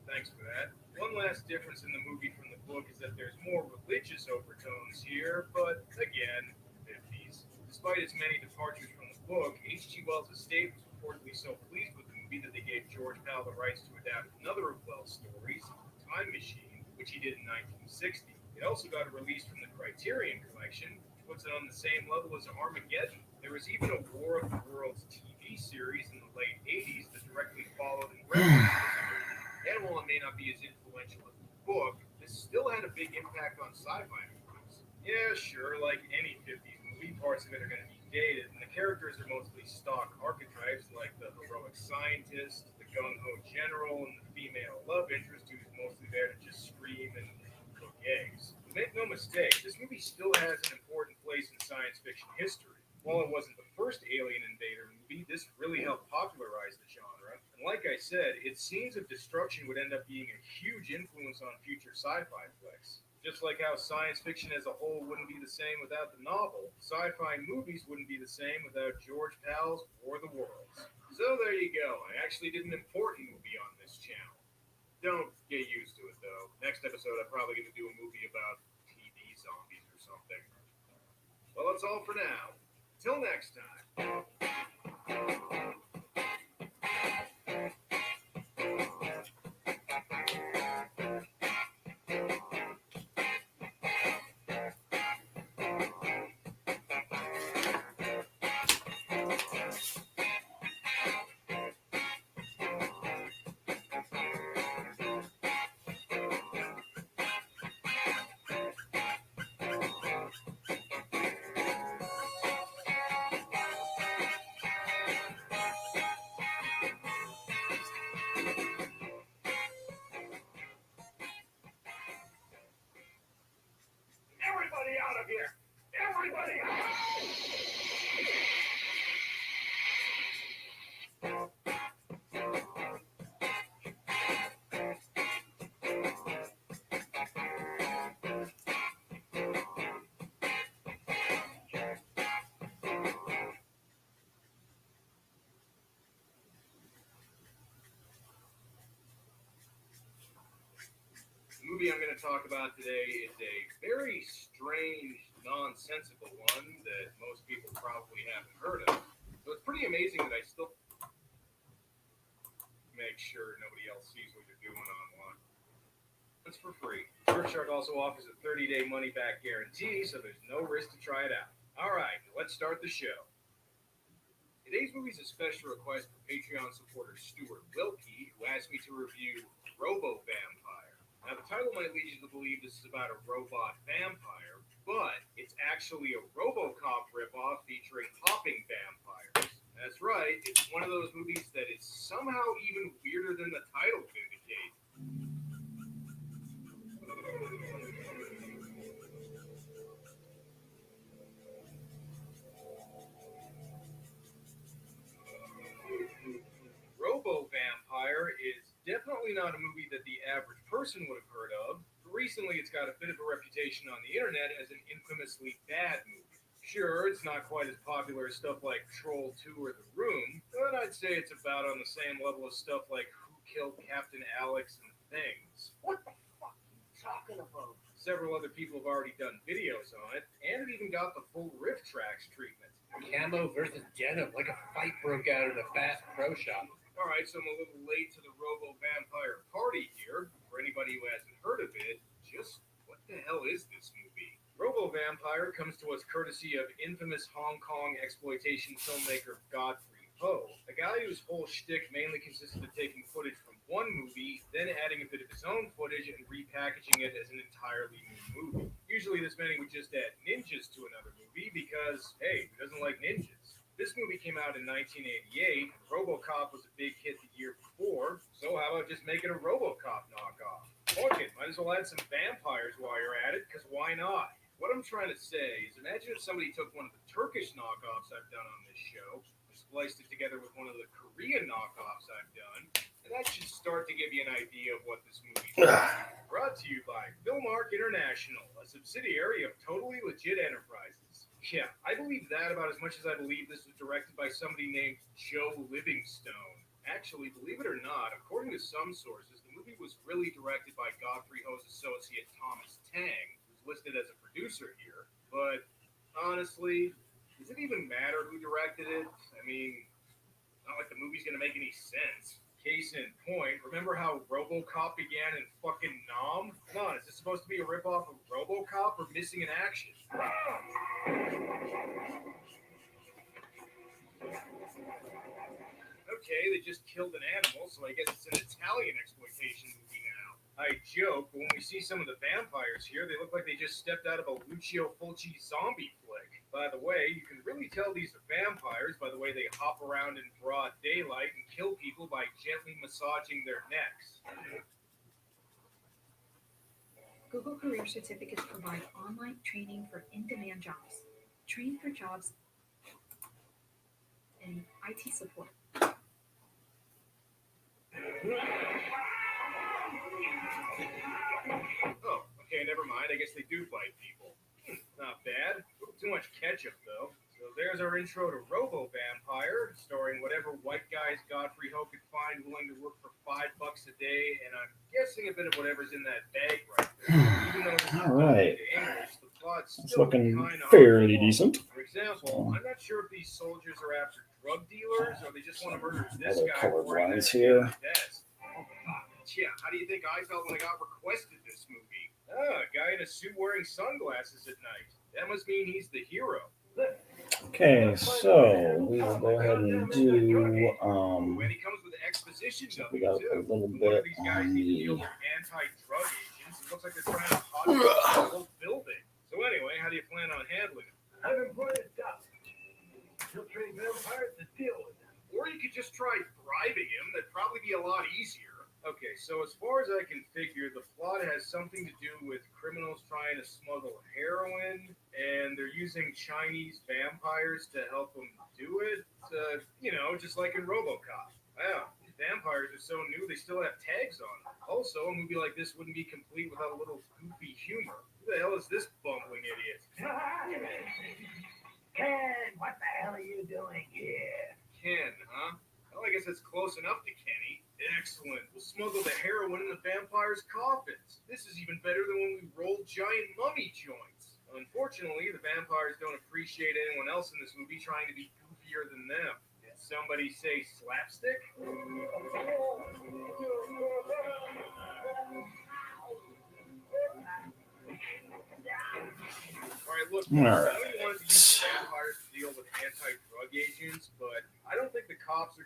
thanks for that. One last difference in the movie from the book is that there's more religious overtones here, but again, 50s. Despite its many departures from the book, H.G. Wells' estate was reportedly so pleased with the movie that they gave George Pal the rights to adapt another of Wells' stories, Time Machine, which he did in 1960. It also got a release from the Criterion Collection, which puts it on the same level as Armageddon. There was even a War of the Worlds TV series in the late 80s that directly followed and referenced the movie. And while it may not be as influential as the book, this still had a big impact on sci-fi movies. Yeah, sure, like any 50s movie, parts of it are going to be dated, and the characters are mostly stock archetypes like the heroic scientist, the gung-ho general, and the female love interest who's mostly there to just scream and cook eggs. But make no mistake, this movie still has an important place in science fiction history. While it wasn't the first alien invader movie, this really helped popularize the genre. And like I said, its scenes of destruction would end up being a huge influence on future sci-fi flicks. Just like how science fiction as a whole wouldn't be the same without the novel, sci-fi movies wouldn't be the same without George Pal's War of the Worlds. So there you go. I actually did an important movie on this channel. Don't get used to it though. Next episode, I'm probably going to do a movie about TV zombies or something. Well, that's all for now. Till next time. Everybody out of here! Everybody out! The movie I'm going to talk about today is a very strange, nonsensical one that most people probably haven't heard of. So it's pretty amazing that I still make sure nobody else sees what you're doing online. It's for free. Surfshark also offers a 30-day money-back guarantee, so there's no risk to try it out. All right, let's start the show. Today's movie is a special request for Patreon supporter Stuart Wilkie, who asked me to review Robo Vampire. Now, the title might lead you to believe this is about a robot vampire, but it's actually a RoboCop ripoff featuring hopping vampires. That's right, it's one of those movies that is somehow even weirder than the title would indicate. Robo Vampire is definitely not a movie that the average person would have heard of. Recently, it's got a bit of a reputation on the internet as an infamously bad movie. Sure, it's not quite as popular as stuff like Troll 2 or The Room, but I'd say it's about on the same level as stuff like Who Killed Captain Alex and Things. What the fuck are you talking about? Several other people have already done videos on it, and it even got the full riff tracks treatment. Camo versus denim, like a fight broke out in a Bass Pro Shop. Alright, so I'm a little late to the Robo Vampire party here. For anybody who hasn't heard of it, just what the hell is this movie? Robo Vampire comes to us courtesy of infamous Hong Kong exploitation filmmaker Godfrey Ho, a guy whose whole shtick mainly consisted of taking footage from one movie, then adding a bit of his own footage and repackaging it as an entirely new movie. Usually this meant he would just add ninjas to another movie because, hey, who doesn't like ninjas? This movie came out in 1988. RoboCop was a big hit the year before, so how about just making a RoboCop knockoff? Fuck it, might as well add some vampires while you're at it, because why not? What I'm trying to say is imagine if somebody took one of the Turkish knockoffs I've done on this show, spliced it together with one of the Korean knockoffs I've done, and that should start to give you an idea of what this movie is. Brought to you by Filmark International, a subsidiary of Totally Legit Enterprises. Yeah, I believe that about as much as I believe this was directed by somebody named Joe Livingstone. Actually, believe it or not, according to some sources, the movie was really directed by Godfrey Ho's associate Thomas Tang, who's listed as a producer here. But honestly, does it even matter who directed it? I mean, not like the movie's gonna make any sense. Case in point, remember how RoboCop began in fucking Nam? Come on, is this supposed to be a ripoff of RoboCop or Missing in Action? Okay, they just killed an animal, so I guess it's an Italian exploitation movie now. I joke, but when we see some of the vampires here, they look like they just stepped out of a Lucio Fulci zombie flick. By the way, you can really tell these are vampires by the way they hop around in broad daylight and kill people by gently massaging their necks. Google Career Certificates provide online training for in-demand jobs. Train for jobs in IT support. Oh, okay, never mind. I guess they do bite people. Not bad. Too much ketchup, though. So there's our intro to Robo Vampire, starring whatever white guys Godfrey Ho could find willing to work for $5 a day, and I'm guessing a bit of whatever's in that bag right there. Even though this is All right. English, the plot's It's still looking kind of fairly decent. For example, I'm not sure if these soldiers are after drug dealers or they just want to murder this Other guy. colored for lines here. Yeah, how do you think I felt when I got requested this movie? A guy in a suit wearing sunglasses at night. That must mean he's the hero. Okay, so we will go ahead and do When he comes with exposition we W got a too. little One bit of these guys on need to deal the with anti-drug agents. It looks like they're trying to hotbox the whole building. So anyway, how do you plan on handling it? I've employed a doctor. He'll train vampires to deal with them. Or you could just try bribing him. That'd probably be a lot easier. Okay, so as far as I can figure, the plot has something to do with criminals trying to smuggle heroin, and they're using Chinese vampires to help them do it. Just like in RoboCop. Wow, these vampires are so new they still have tags on them. Also, a movie like this wouldn't be complete without a little goofy humor. Who the hell is this bumbling idiot? Ken, what the hell are you doing here? Ken, huh? Well, I guess that's close enough to Kenny. Excellent. We'll smuggle the heroin in the vampires' coffins. This is even better than when we rolled giant mummy joints. Unfortunately, the vampires don't appreciate anyone else in this movie trying to be goofier than them. Did somebody say slapstick? Alright, look, I know you wanted to use vampires to deal with anti-drug agents, but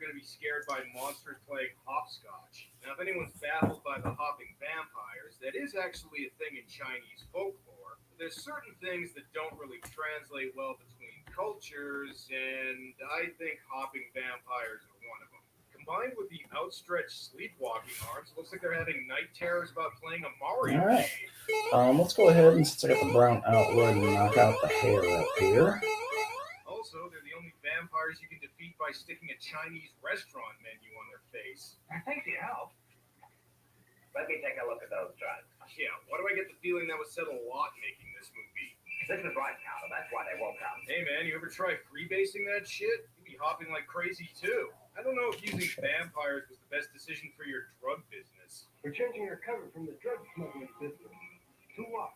going to be scared by monsters playing hopscotch. Now, if anyone's baffled by the hopping vampires, that is actually a thing in Chinese folklore. There's certain things that don't really translate well between cultures, and I think hopping vampires are one of them. Combined with the outstretched sleepwalking arms, it looks like they're having night terrors about playing a Mario All right. game. Let's go ahead and since I got the brown out, go ahead and knock out the hair up here. Also, they're the only vampires you can defeat by sticking a Chinese restaurant menu on their face. Thanks for your help. Let me take a look at those drugs. Yeah, why do I get the feeling that was said a lot making this movie? This is right now, that's why they won't come. Hey man, you ever try freebasing that shit? You'd be hopping like crazy too. I don't know if using vampires was the best decision for your drug business. We're changing our cover from the drug smuggling business to what?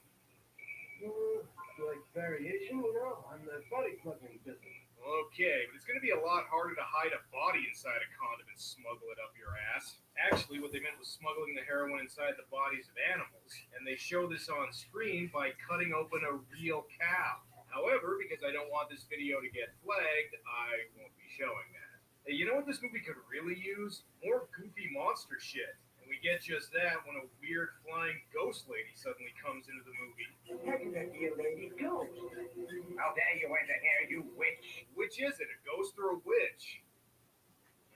Like variation, on the body smuggling business. Okay, but it's going to be a lot harder to hide a body inside a condom and smuggle it up your ass. Actually, what they meant was smuggling the heroin inside the bodies of animals, and they show this on screen by cutting open a real cow. However, because I don't want this video to get flagged, I won't be showing that. Hey, you know what this movie could really use? More goofy monster shit. And we get just that when a weird flying ghost lady suddenly comes into the movie. How did that dear lady go? How dare you enter here, you witch? Which is it, a ghost or a witch?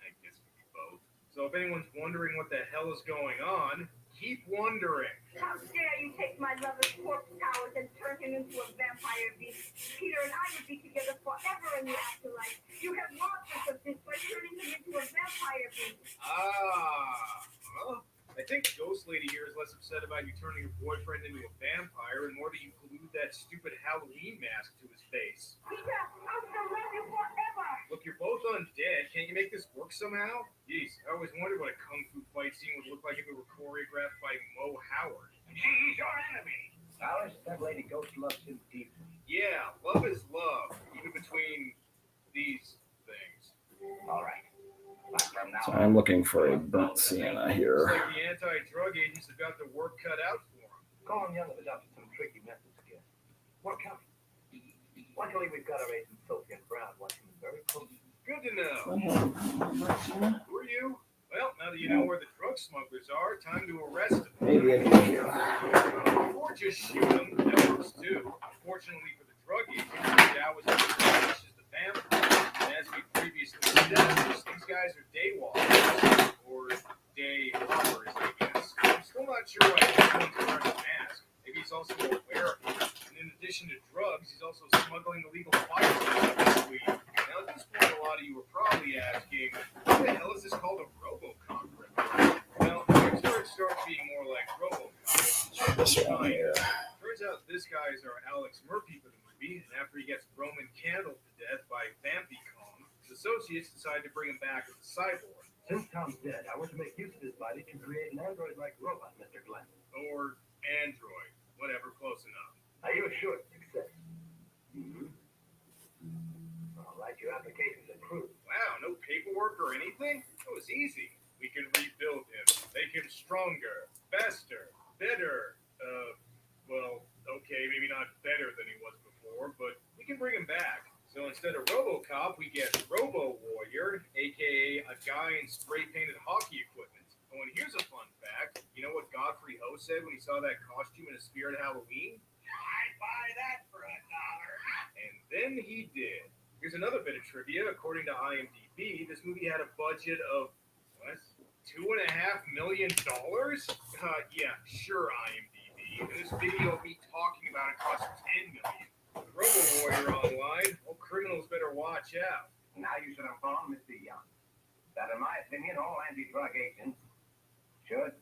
I guess it could be both. So if anyone's wondering what the hell is going on, keep wondering. How dare you take my lover's corpse towers and turn him into a vampire beast? Peter and I would be together forever in the afterlife. You have robbed us of this by turning him into a vampire beast. Well, I think Ghost Lady here is less upset about you turning your boyfriend into a vampire and more that you glued that stupid Halloween mask to his face. Peter, I'll still love you forever. Look, you're both undead. Can't you make this work somehow? Jeez, I always wondered what a kung fu fight scene would look like if it were choreographed by Mo Howard. She's your enemy. Alice, that lady ghost loves him deeply. Yeah, love is love, even between these things. All right. But from now So I'm looking for a burnt sienna Looks here. like the anti-drug agents have got their work cut out for them. Colin Young has adopted some tricky methods again. What kind? Luckily, we've got our agent Sophie and Brown watching them very closely. Good to know. Who are you? Well, now that you know where the drug smugglers are, time to arrest them. Maybe I can hear. Or just shoot them. That works too. Unfortunately for the drug agents, that was as much as the vampire. And as we previously established, these guys are day walkers. Or day hoppers, I guess. I'm still not sure why this one's wearing a mask. Maybe he's also aware of it. And in addition to drugs, he's also smuggling illegal firearms. Now, at this point, a lot of you are probably asking, what the hell is this called a RoboCop ripoff? Well, next where it starts being more like RoboCop. This one here. Turns out this guy is our Alex Murphy for the movie, and after he gets Roman candled to death by Vampicom, his associates decide to bring him back as a cyborg. Since Tom's dead, I want to make use of his body to create an android-like robot, Mr. Glenn. Or android. Whatever, close enough. Are you assured success? Mm-hmm. All right, your application's approved. Wow, no paperwork or anything? That was easy. We can rebuild him, make him stronger, faster, better. Well, okay, maybe not better than he was before, but we can bring him back. So instead of RoboCop, we get Robo Warrior, aka a guy in spray-painted hockey equipment. Oh, and here's a fun fact. You know what Godfrey Ho said when he saw that costume in a Spirit Halloween? I'd buy that for $1. And then he did. Here's another bit of trivia. According to IMDb, this movie had a budget of, what, $2.5 million? Yeah, sure, IMDb. And this video of me talking about it cost $10 million. With Robo Warrior online, well, criminals better watch out. Now you should inform Mr. Young that, in my opinion, all anti-drug agents should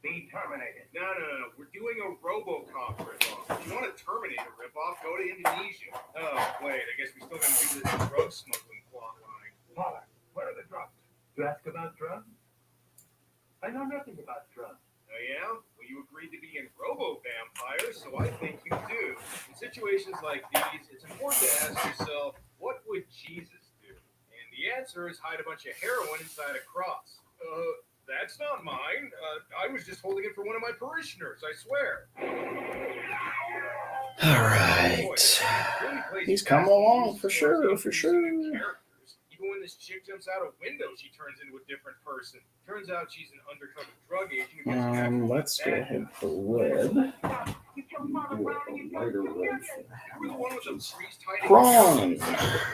be terminated. No. We're doing a RoboCop ripoff. If you want a Terminator ripoff, go to Indonesia. Oh, wait, I guess we still gotta do this drug smuggling plot line. Paula, where are the drugs? You ask about drugs? I know nothing about drugs. Oh, yeah? Well, you agreed to be in Robo-Vampires, so I think you do. In situations like these, it's important to ask yourself, what would Jesus do? And the answer is hide a bunch of heroin inside a cross. That's not mine. I was just holding it for one of my parishioners, I swear. All right. He's coming along for sure, for sure. Even when this chick jumps out a window, she turns into a different person. Turns out she's an undercover drug agent who gets captured by Let's the go bad ahead guys. for red. You killed Father Do Brown a and you lighter killed red. You were the one with the priest hiding Prawn.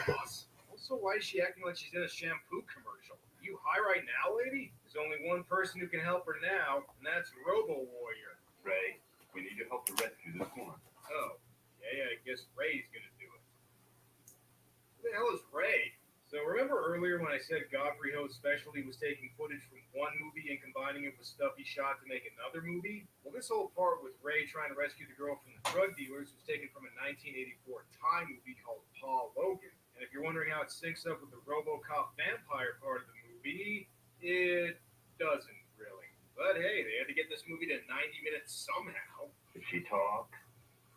boss. Also, why is she acting like she's in a shampoo commercial? You high right now, lady? There's only one person who can help her now, and that's Robo Warrior. Ray, we need your help to rescue this woman. Oh, yeah, I guess Ray's gonna do it. Who the hell is Ray? So remember earlier when I said Godfrey Ho's specialty was taking footage from one movie and combining it with stuff he shot to make another movie? Well, this whole part with Ray trying to rescue the girl from the drug dealers was taken from a 1984 Thai movie called Paul Logan. And if you're wondering how it syncs up with the RoboCop vampire part of the movie, it doesn't really. But hey, they had to get this movie to 90 minutes somehow. If she talks,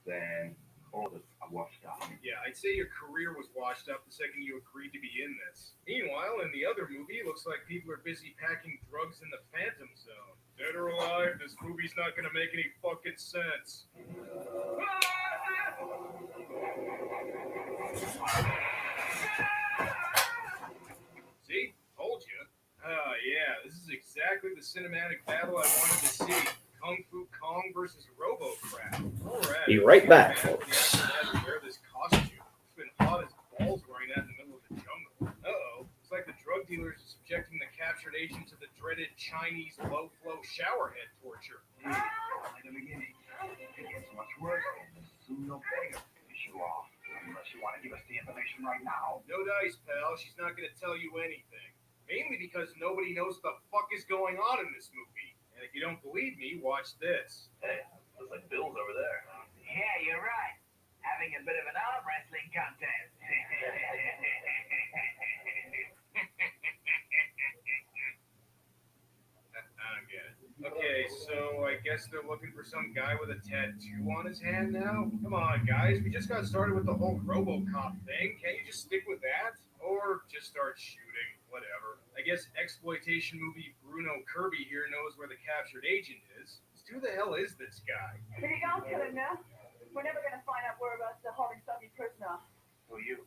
then all this are washed out. Yeah, I'd say your career was washed up the second you agreed to be in this. Meanwhile, in the other movie, it looks like people are busy packing drugs in the Phantom Zone. Dead or alive, this movie's not gonna make any fucking sense. See? Told you. Yeah, this is exactly the cinematic battle I wanted to see. Kung Fu Kong versus RoboCrap. Alright. Be right back, Man, folks. I wear this costume. It's been hot as balls wearing that in the middle of the jungle. Uh-oh. It's like the drug dealers are subjecting the captured agent to the dreaded Chinese low-flow showerhead torture. In the beginning, it gets much worse, and soon no beggar to finish you off. Unless you want to give us the information right now. No dice, pal. She's not going to tell you anything. Mainly because nobody knows what the fuck is going on in this movie. And if you don't believe me, watch this. Hey, looks like Bill's over there. Yeah, you're right. Having a bit of an arm wrestling contest. I don't get it. Okay, so I guess they're looking for some guy with a tattoo on his hand now? Come on, guys. We just got started with the whole RoboCop thing. Can't you just stick with that? Or just start shooting? Whatever. I guess exploitation movie Bruno Kirby here knows where the captured agent is. Who the hell is this guy? Did he go kill him now? We're never gonna find out whereabouts the holding subject prisoner. Who are you?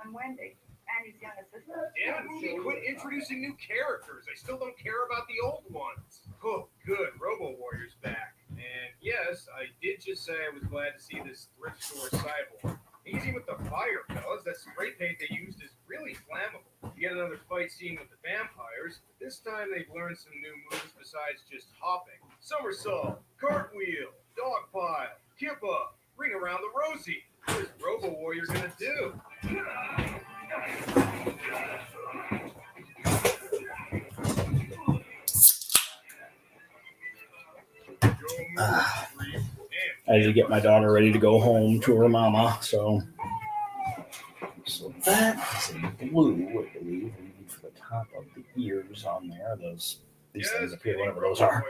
I'm Wendy, Andy's younger sister. Damn it, see, quit introducing new characters. I still don't care about the old ones. Oh, good. Robo Warrior's back. And yes, I did just say I was glad to see this thrift store cyborg. Easy with the fire, fellas. That spray paint they used is really flammable. You get another fight scene with the vampires. This time they've learned some new moves besides just hopping. Somersault, cartwheel, dogpile, kip up, ring around the rosy. What is Robo Warrior gonna do? I had to get my daughter ready to go home to her mama. So that is a blue, I believe. We need for the top of the ears on there. These things up here, whatever those are.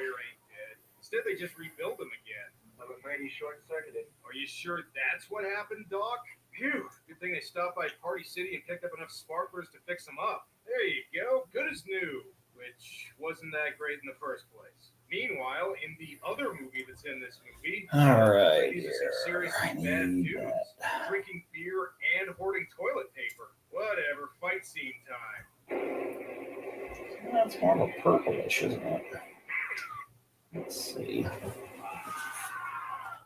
Instead, they just rebuild them again. I'm afraid he's short-circuited. Are you sure that's what happened, Doc? Phew. Good thing they stopped by Party City and picked up enough sparklers to fix them up. There you go. Good as new. Which wasn't that great in the first place. Meanwhile, in the other movie that's in this movie, All right, these are some seriously bad dudes. Drinking beer and hoarding toilet paper. Whatever. Fight scene time. That's more of a purplish, isn't it? Let's see. Now,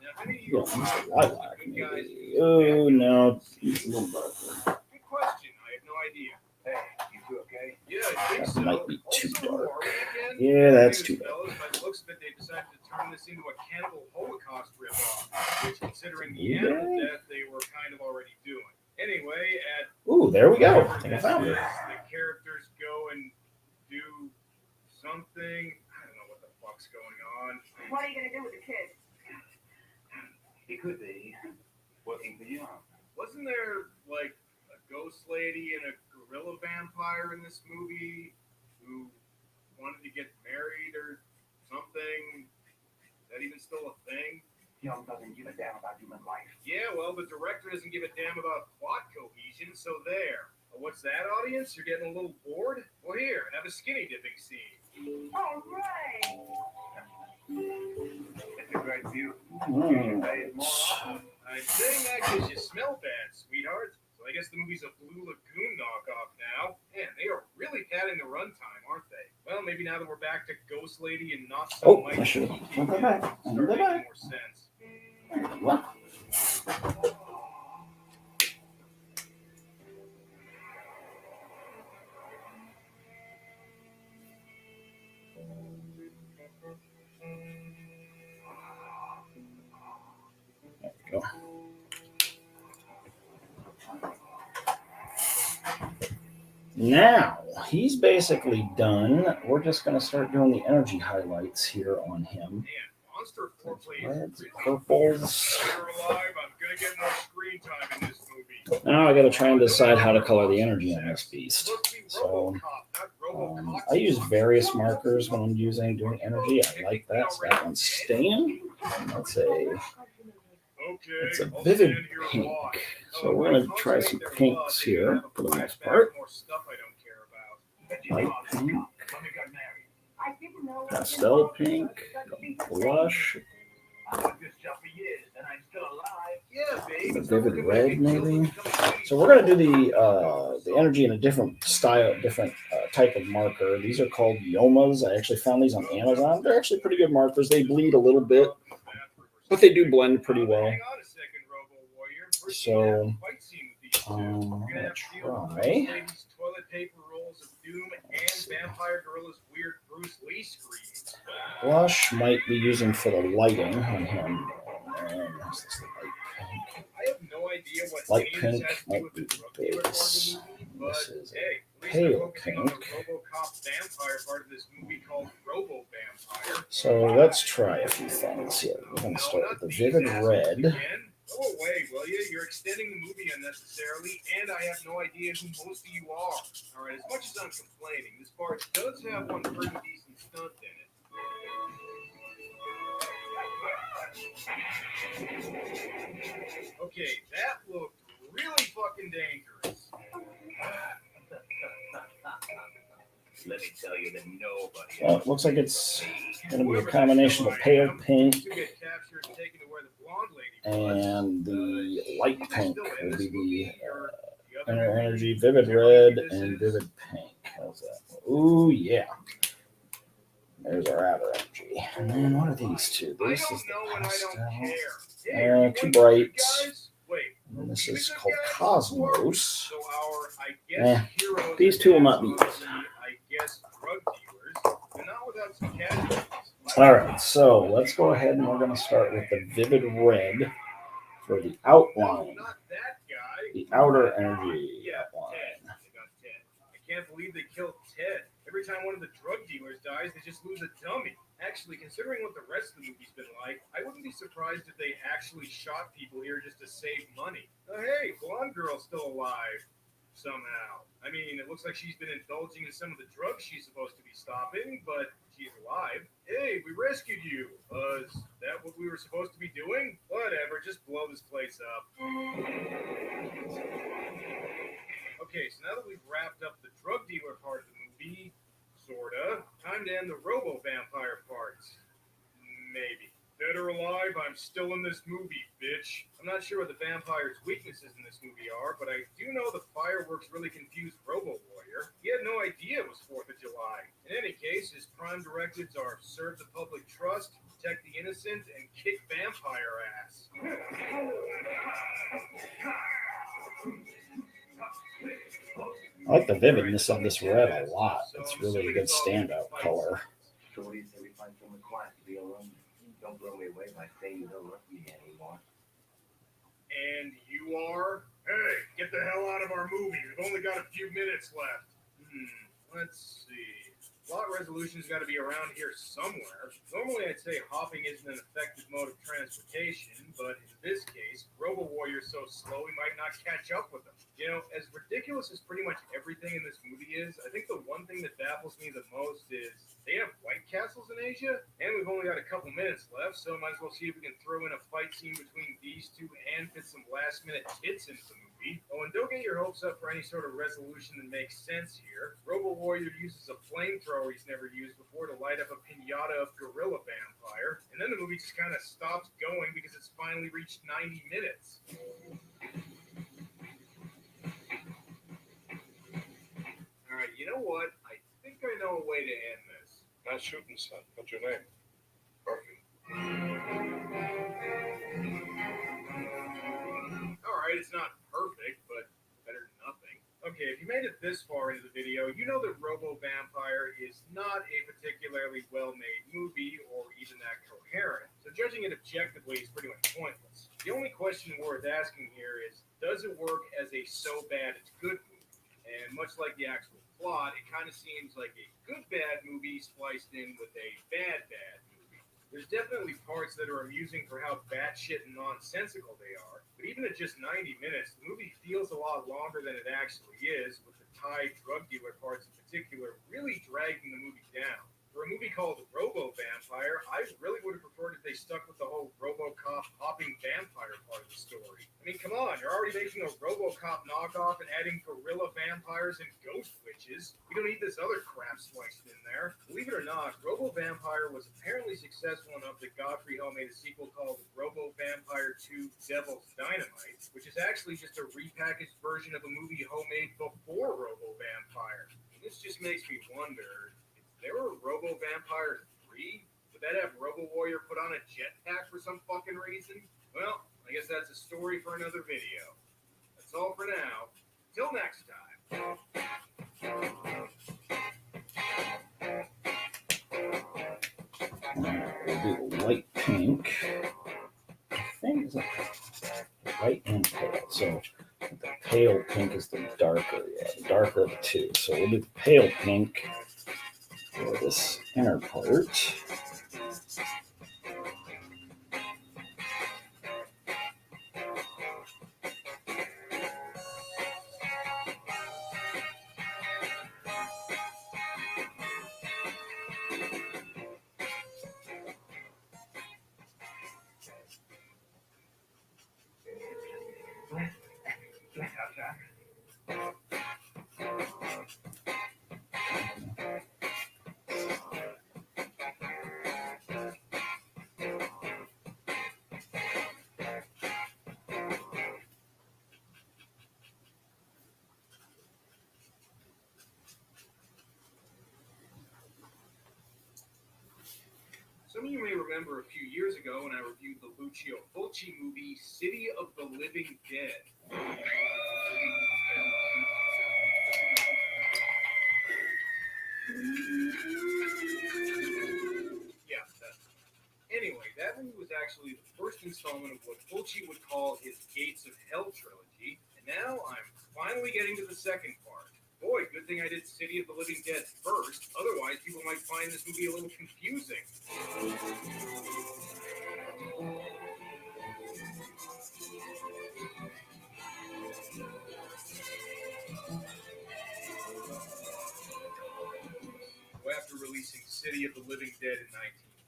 if any of you Yeah, are it's the watching lilac, good guys, maybe. Oh no, it's a little darker. good question. I have no idea. Hey, you two okay? Yeah, I think That so. might be too Also, who dark. are we again? Yeah, that's News, too dark. fellas. By the looks of it, they decided to turn this into a cannibal Holocaust ripoff, which, considering the animal death, they were kind of already doing. Anyway, at Ooh, there we go. whatever I think I this found is, it. the characters go and do something. I don't know what the fuck's going on. What are you gonna do with the kid? He could be working for you. Wasn't there like a ghost lady and a gorilla vampire in this movie who wanted to get married or something? Is that even still a thing? Young doesn't give a damn about human life. Yeah, well, the director doesn't give a damn about plot cohesion, so there. What's that, audience? You're getting a little bored? Well, here, have a skinny dipping scene. All right. It's a great view. All You should right. pay it more often. I'm saying that because you smell bad, sweetheart. So I guess the movie's a Blue Lagoon knockoff now. Man, they are really padding the runtime, aren't they? Well, maybe now that we're back to Ghost Lady and not so Oh, Mike I should Kiki, have. Go back. it'll Go start back. making more sense. What? There we go. Now he's basically done. We're just going to start doing the energy highlights here on him. Man, monster foreplay Reds, is really purples. Dead or alive, I'm gonna get more screen time in this movie. Now I got to try and decide how to color the energy on this beast. So I use various markers when I'm doing energy. I like that. So that one's staying. And it's a vivid pink. So we're going to try some pinks here for the most part. Light pink, pastel pink, blush, a vivid red maybe. So we're going to do the energy in a different style, different type of marker. These are called Yomas. I actually found these on Amazon. They're actually pretty good markers. They bleed a little bit, but they do blend pretty well. So I'm gonna try. Blush might be using for the lighting on him. What's this light pink? Light pink might be base. This is a pale pink. So let's try a few things here. We're going to start with the vivid red. Go away, will you? You're extending the movie unnecessarily, and I have no idea who most of you are. All right, as much as I'm complaining, this part does have one pretty decent stunt in it. Okay, that looked really fucking dangerous. Let me tell you that nobody. Well, it looks like it's going to be a combination of pale pink and the light pink will be the energy, vivid red and vivid pink. How's that? Ooh, yeah. There's our outer energy. And then what are these two? This is the pastel. Too bright. And this is called Cosmos. These two will not be used. All right, so let's go ahead and we're going to start with the vivid red for the outline, the outer energy outline. I can't believe they killed Ted. Every time one of the drug dealers dies, they just lose a dummy. Actually, considering what the rest of the movie's been like, I wouldn't be surprised if they actually shot people here just to save money. Oh, hey, blonde girl's still alive. Somehow. I mean, it looks like she's been indulging in some of the drugs she's supposed to be stopping, but she's alive. Hey, we rescued you. Is that what we were supposed to be doing? Whatever, just blow this place up. Okay, so now that we've wrapped up the drug dealer part of the movie, sorta, time to end the robo-vampire parts. Maybe. Dead or alive, I'm still in this movie, bitch. I'm not sure what the vampire's weaknesses in this movie are, but I do know the fireworks really confused Robo Warrior. He had no idea it was 4th of July. In any case, his prime directives are serve the public trust, protect the innocent, and kick vampire ass. I like the vividness of this red a lot. It's really a good standout color. Shorty said we find someone quiet to be alone. Don't blow me away by saying you don't love me anymore. And you are? Hey, get the hell out of our movie. We've only got a few minutes left. Let's see. Plot resolution's got to be around here somewhere. Normally I'd say hopping isn't an effective mode of transportation, but in this case, Robo Warrior's so slow we might not catch up with him. You know, as ridiculous as pretty much everything in this movie is, I think the one thing that baffles me the most is they have White Castles in Asia, and we've only got a couple minutes left, so might as well see if we can throw in a fight scene between these two and fit some last-minute tits into the movie. Oh, and don't get your hopes up for any sort of resolution that makes sense here. Robo Warrior uses a flamethrower he's never used before to light up a pinata of Gorilla Vampire, and then the movie just kind of stops going because it's finally reached 90 minutes. know what? I think I know a way to end this. Nice shooting, son. What's your name? Artin. Alright, it's not perfect, but better than nothing. Okay, if you made it this far into the video, you know that Robo Vampire is not a particularly well-made movie or even that coherent. So judging it objectively is pretty much pointless. The only question worth asking here is, does it work as a so bad it's good movie? And much like the actual plot, it kind of seems like a good bad movie spliced in with a bad movie. There's definitely parts that are amusing for how batshit and nonsensical they are, but even at just 90 minutes, the movie feels a lot longer than it actually is, with the Thai drug dealer parts in particular really dragging the movie down. For a movie called Robo Vampire, I really would have preferred if they stuck with the whole RoboCop hopping vampire part of the story. I mean, come on, you're already making a RoboCop knockoff and adding gorilla vampires and ghost witches. We don't need this other crap spliced in there. Believe it or not, Robo Vampire was apparently successful enough that Godfrey Ho made a sequel called Robo Vampire 2 Devil's Dynamite, which is actually just a repackaged version of a movie Ho made before Robo Vampire. And this just makes me wonder, there were Robo Vampire 3? Would that have Robo Warrior put on a jetpack for some fucking reason? Well, I guess that's a story for another video. That's all for now. Till next time. We'll do light pink. I think it's white and pale. So the pale pink is the darker, the darker of the two. So we'll do the pale pink for this inner part. Some of you may remember a few years ago when I reviewed the Lucio Fulci movie City of the Living Dead. Yeah, anyway, that movie was actually the first installment of what Fulci would call his Gates of Hell trilogy, and now I'm finally getting to the second part. Boy, good thing I did City of the Living Dead first, otherwise people might find this movie a little confusing. After releasing City of the Living Dead in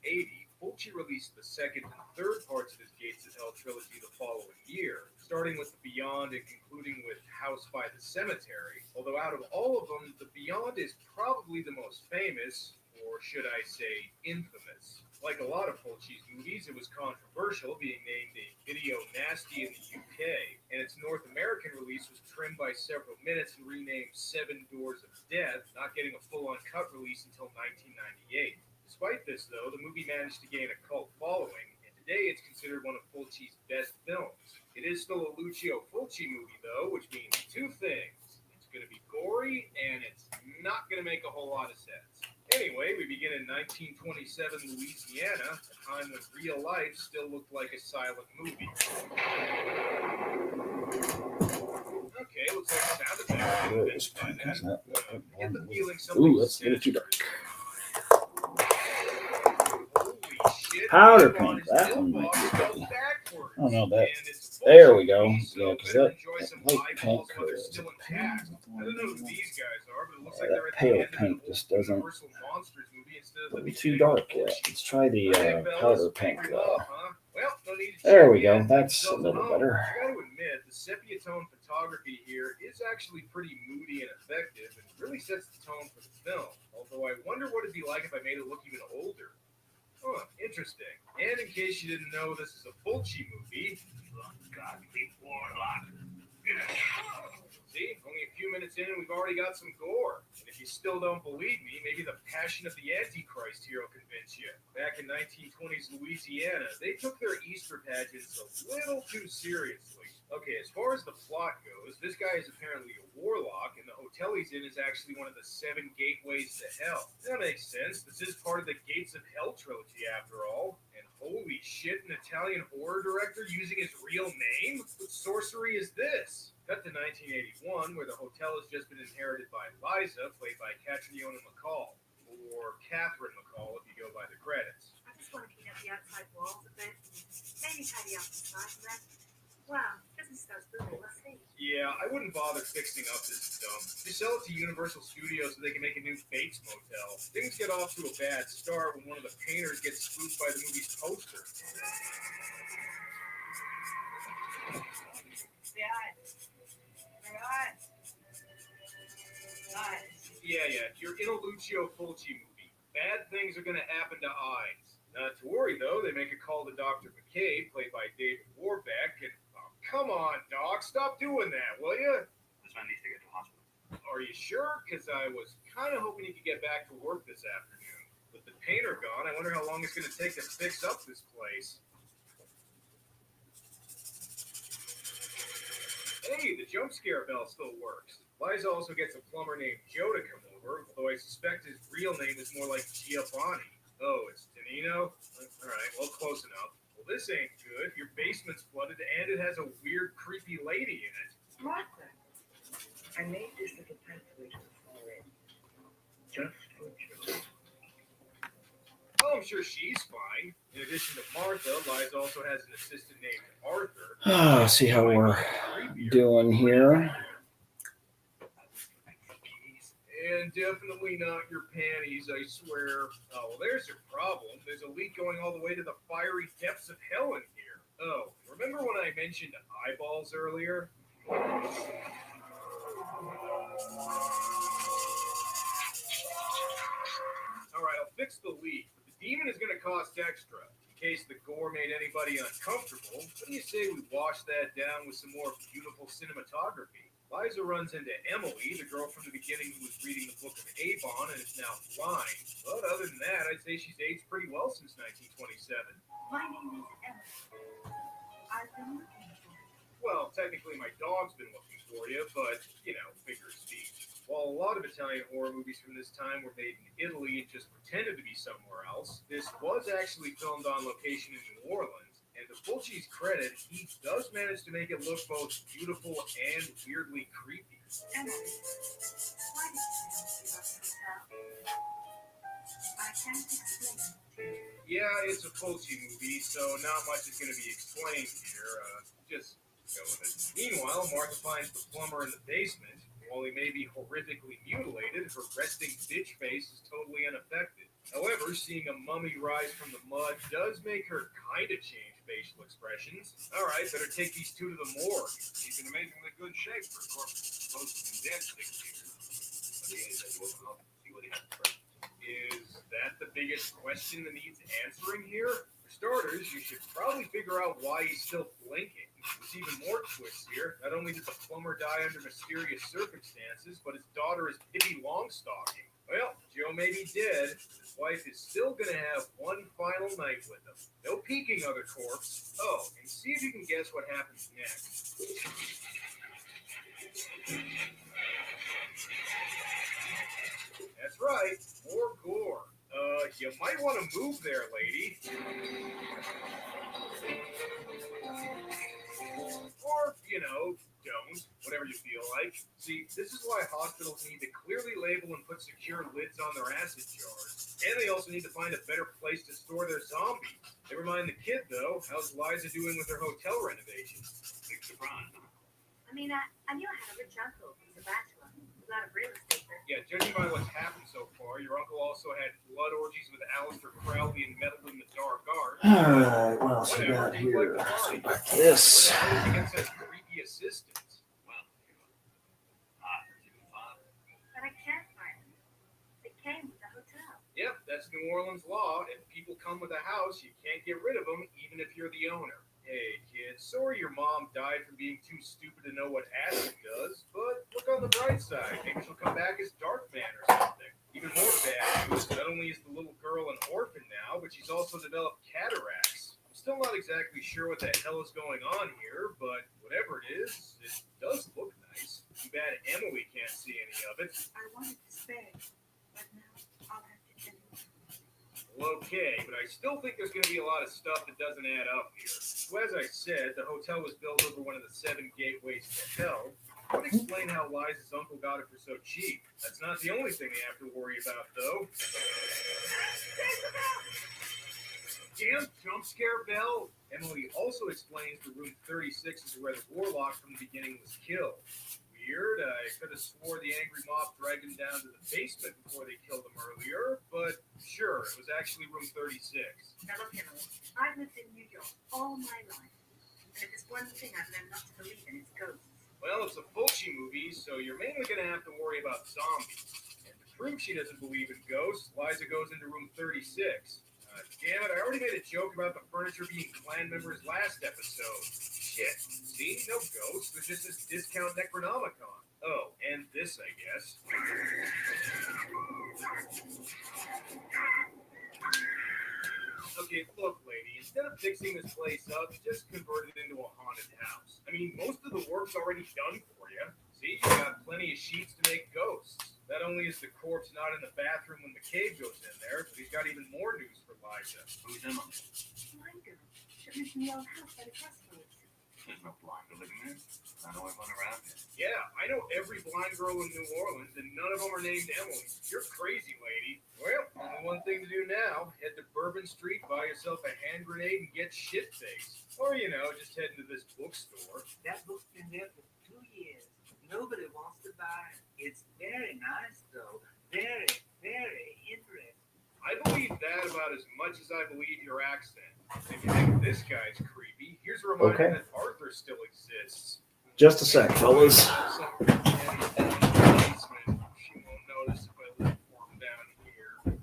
1980, Fulci released the second and third parts of his Gates of Hell trilogy the following year, starting with The Beyond and concluding with House by the Cemetery, although out of all of them, The Beyond is probably the most famous, or should I say infamous. Like a lot of Fulci's movies, it was controversial, being named a video nasty in the UK, and its North American release was trimmed by several minutes and renamed Seven Doors of Death, not getting a full uncut release until 1998. Despite this, though, the movie managed to gain a cult following, and today it's considered one of Fulci's best films. It is still a Lucio Fulci movie, though, which means two things. It's going to be gory, and it's not going to make a whole lot of sense. Anyway, we begin in 1927 Louisiana, a time when real life still looked like a silent movie. Okay, looks like the sound effects. Get the feeling something. Ooh, that's a little too dark. Holy shit. Powder pink, that one might be good. Oh no, that. There we go. Yeah, because that light pink is a pain. I don't know who these guys are, but it looks like That they're at the pale end of pink an just old doesn't Universal Monsters movie instead of the be too beginning of dark yet. Fulci. Let's try the Okay, fellas, powder pink figure it though. out, huh? Well, no need to There check we go. yet. That's a Yourselves at little home. better. I got to admit, the sepia tone photography here is actually pretty moody and effective, and really sets the tone for the film. Although I wonder what it'd be like if I made it look even older. Huh, interesting. And in case you didn't know, this is a Fulci movie. Godly warlock. See, only a few minutes in and we've already got some gore. And if you still don't believe me, maybe the Passion of the Antichrist here will convince you. Back in 1920s Louisiana, they took their Easter pageants a little too seriously. Okay, as far as the plot goes, this guy is apparently a warlock, and the hotel he's in is actually one of the 7 gateways to hell. That makes sense. This is part of the Gates of Hell trilogy, after all. And holy shit, an Italian horror director using his real name? What sorcery is this? Cut to 1981, where the hotel has just been inherited by Liza, played by Catriona McCall. Or Catherine McCall, if you go by the credits. I just want to clean up the outside walls a bit. Maybe tidy up the sides of them. Well, business starts booming, let's see. Yeah, I wouldn't bother fixing up this dump. Just sell it to Universal Studios so they can make a new Bates Motel. Things get off to a bad start when one of the painters gets spooked by the movie's poster. Yeah, you're in a Lucio Fulci movie. Bad things are gonna happen to eyes. Not to worry, though, they make a call to Dr. McCabe, played by David Warbeck, and oh, come on, Doc, stop doing that, will you? This man needs to get to the hospital. Are you sure? Because I was kind of hoping you could get back to work this afternoon. With the painter gone, I wonder how long it's going to take to fix up this place. Hey, the jump scare bell still works. Liza also gets a plumber named Joe to come over, although I suspect his real name is more like Giovanni. Oh, it's Tonino? Alright, well, close enough. Well, this ain't good. Your basement's flooded, and it has a weird, creepy lady in it. Martha, I made this little pathway to the far end. Just for you. Oh, I'm sure she's fine. In addition to Martha, Liza also has an assistant named Arthur. See how we're doing here. And definitely not your panties, I swear. Oh, well, there's your problem. There's a leak going all the way to the fiery depths of hell in here. Oh, remember when I mentioned eyeballs earlier? Alright, I'll fix the leak, but the demon is going to cost extra. In case the gore made anybody uncomfortable, what do you say we wash that down with some more beautiful cinematography? Liza runs into Emily, the girl from the beginning who was reading the Book of Avon and is now blind. But other than that, I'd say she's aged pretty well since 1927. My name is Emma. I've been looking for you. Well, technically my dog's been looking for you, but, you know, figure of speech. While a lot of Italian horror movies from this time were made in Italy and just pretended to be somewhere else, this was actually filmed on location in New Orleans. And to Fulci's credit, he does manage to make it look both beautiful and weirdly creepy. Emily, why did you tell me about this hotel? I can't explain. Yeah, it's a Fulci movie, so not much is going to be explained here. Just go with it. Meanwhile, Martha finds the plumber in the basement. While he may be horrifically mutilated, her resting bitch face is totally unaffected. However, seeing a mummy rise from the mud does make her kind of change facial expressions. Alright, better take these two to the morgue. He's in amazingly good shape for a corpse supposed to be dead 6 years. But he is able to see what he has first. Is that the biggest question that needs answering here? For starters, you should probably figure out why he's still blinking. There's even more twists here. Not only did the plumber die under mysterious circumstances, but his daughter is Pippi Longstocking. Well, Joe may be dead, but his wife is still going to have one final night with him. No peeking, other corpse. Oh, and see if you can guess what happens next. That's right, more gore. You might want to move there, lady. Or, you know, don't. Whatever you feel like. See, this is why hospitals need to clearly label and put secure lids on their acid jars. And they also need to find a better place to store their zombies. Never mind the kid, though. How's Liza doing with her hotel renovation? Big surprise, huh? I mean, I knew I had a rich uncle who was a bachelor. A lot of real estate. Yeah, judging by what's happened so far, your uncle also had blood orgies with Aleister Crowley and meddled in the dark arts. Alright, what else we got here? Let's go back to this. How did he get such creepy assistants? Well, But I can't find them. They came with the hotel. Yep, that's New Orleans law. If people come with a house, you can't get rid of them, even if you're the owner. Hey, kid, sorry your mom died from being too stupid to know what acid does, but look on the bright side. Maybe she'll come back as Darkman or something. Even more bad news, not only is the little girl an orphan now, but she's also developed cataracts. I'm still not exactly sure what the hell is going on here, but whatever it is, it does look nice. Too bad Emily can't see any of it. I wanted to spare, but now I'll have to tell you. Well, okay, but I still think there's going to be a lot of stuff that doesn't add up here. So as I said, the hotel was built over one of the 7 gateways to hell. That would explain how Liza's uncle got it for so cheap. That's not the only thing they have to worry about, though. Damn jump scare bell! Emily also explains the room 36 is where the warlock from the beginning was killed. Weird. I could have swore the angry mob dragged him down to the basement before they killed him earlier, but sure, it was actually room 36. Now look, Emily, I've lived in New York all my life. And if there's one thing I've learned not to believe in, it's ghosts. Well, it's a Fulci movie, so you're mainly going to have to worry about zombies. And to prove she doesn't believe in ghosts, Liza goes into room 36. Damn it, I already made a joke about the furniture being clan members last episode. Shit. See? No ghosts. There's just this discount Necronomicon. Oh, and this, I guess. Okay, look, lady. Instead of fixing this place up, just convert it into a haunted house. I mean, most of the work's already done for you. See, you got plenty of sheets to make ghosts. Not only is the corpse not in the bathroom when the cave goes in there, but he's got even more news for Liza. Who's Emily? Blind girl. She lives in the old house by the crossroads. There's no blind girl living there. I know everyone around here. Yeah, I know every blind girl in New Orleans, and none of them are named Emily. You're crazy, lady. Well, only one thing to do now. Head to Bourbon Street, buy yourself a hand grenade, and get shit-faced. Or, just head into this bookstore. That book's been there for 2 years. Nobody wants to buy it. It's very nice, though. Very, very interesting. I believe that about as much as I believe your accent. If you think this guy's creepy, here's a reminder Okay. that Arthur still exists. Just a sec, fellas. She won't notice if I let form down here.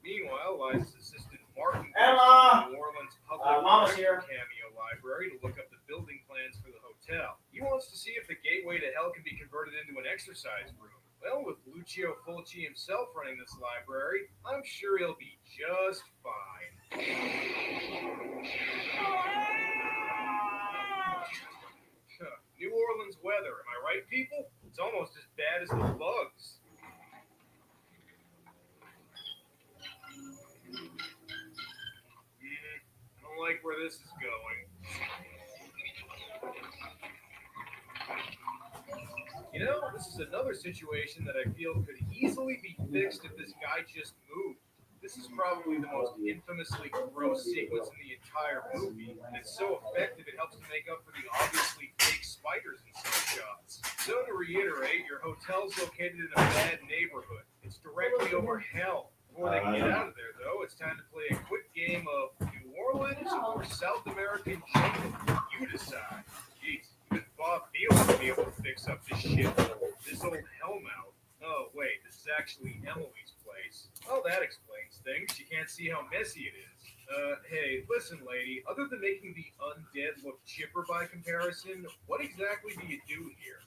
Meanwhile, Liza's assistant Martin goes Emma! to the New Orleans Mama's Public here. Cameo Library to look up the building plans for the hotel. He wants to see if the gateway to hell can be converted into an exercise room. Well, with Lucio Fulci himself running this library, I'm sure he'll be just fine. New Orleans weather, am I right, people? It's almost as bad as the bugs. I don't like where this is going. This is another situation that I feel could easily be fixed if this guy just moved. This is probably the most infamously gross sequence in the entire movie, and it's so effective it helps to make up for the obviously fake spiders in some shots. So to reiterate, your hotel's located in a bad neighborhood. It's directly over hell. Before they can get out of there, though, it's time to play a quick game of New Orleans or South American jungle. You decide. Jeez, even Bob Neal would be able to fix up this shithole. This old hellmouth. Oh, wait, this is actually Emily's place. Well, that explains things. She can't see how messy it is. Hey, listen, lady. Other than making the undead look chipper by comparison, what exactly do you do here?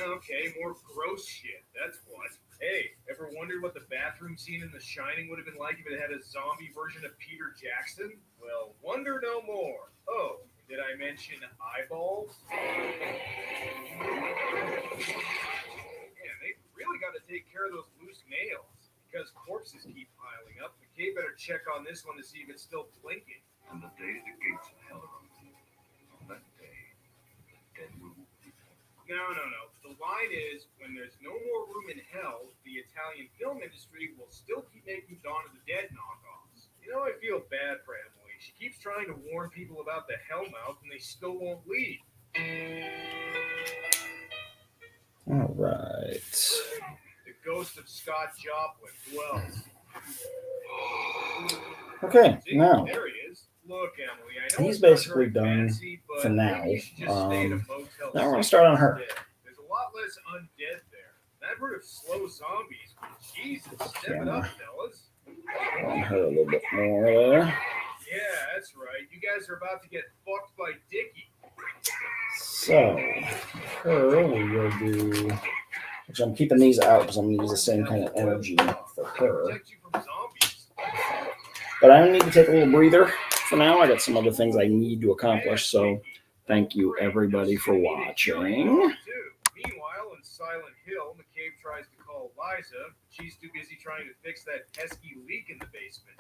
Okay, more gross shit. That's what. Hey, ever wondered what the bathroom scene in The Shining would have been like if it had a zombie version of Peter Jackson? Well, wonder no more. Oh, did I mention eyeballs? Man, they really got to take care of those loose nails. Because corpses keep piling up, the K better check on this one to see if it's still blinking. On the day the gates of hell are opened, on that day, the dead will be born. No. The line is, when there's no more room in hell, the Italian film industry will still keep making Dawn of the Dead knockoffs. I feel bad for Emily. She keeps trying to warn people about the Hellmouth, and they still won't leave. All right. The ghost of Scott Joplin. Who else? Okay, See, now there he is. Look, Emily, I know he's it's not basically very done fancy, but for now. maybe you should just stay at a motel Now we're gonna start on her. instead. There's a lot less undead there. And I've heard of slow zombies, but Jesus, step it Camera. up, fellas. On her a little bit more there. Yeah, that's right. You guys are about to get fucked by Dickie. So, her, we will do. Which I'm keeping these out because I'm going to use the same kind of energy for her. Protect you from zombies. But I need to take a little breather for now. I got some other things I need to accomplish. So, thank you everybody for watching. Meanwhile, in Silent Hill, McCabe tries to call Liza. She's too busy trying to fix that pesky leak in the basement.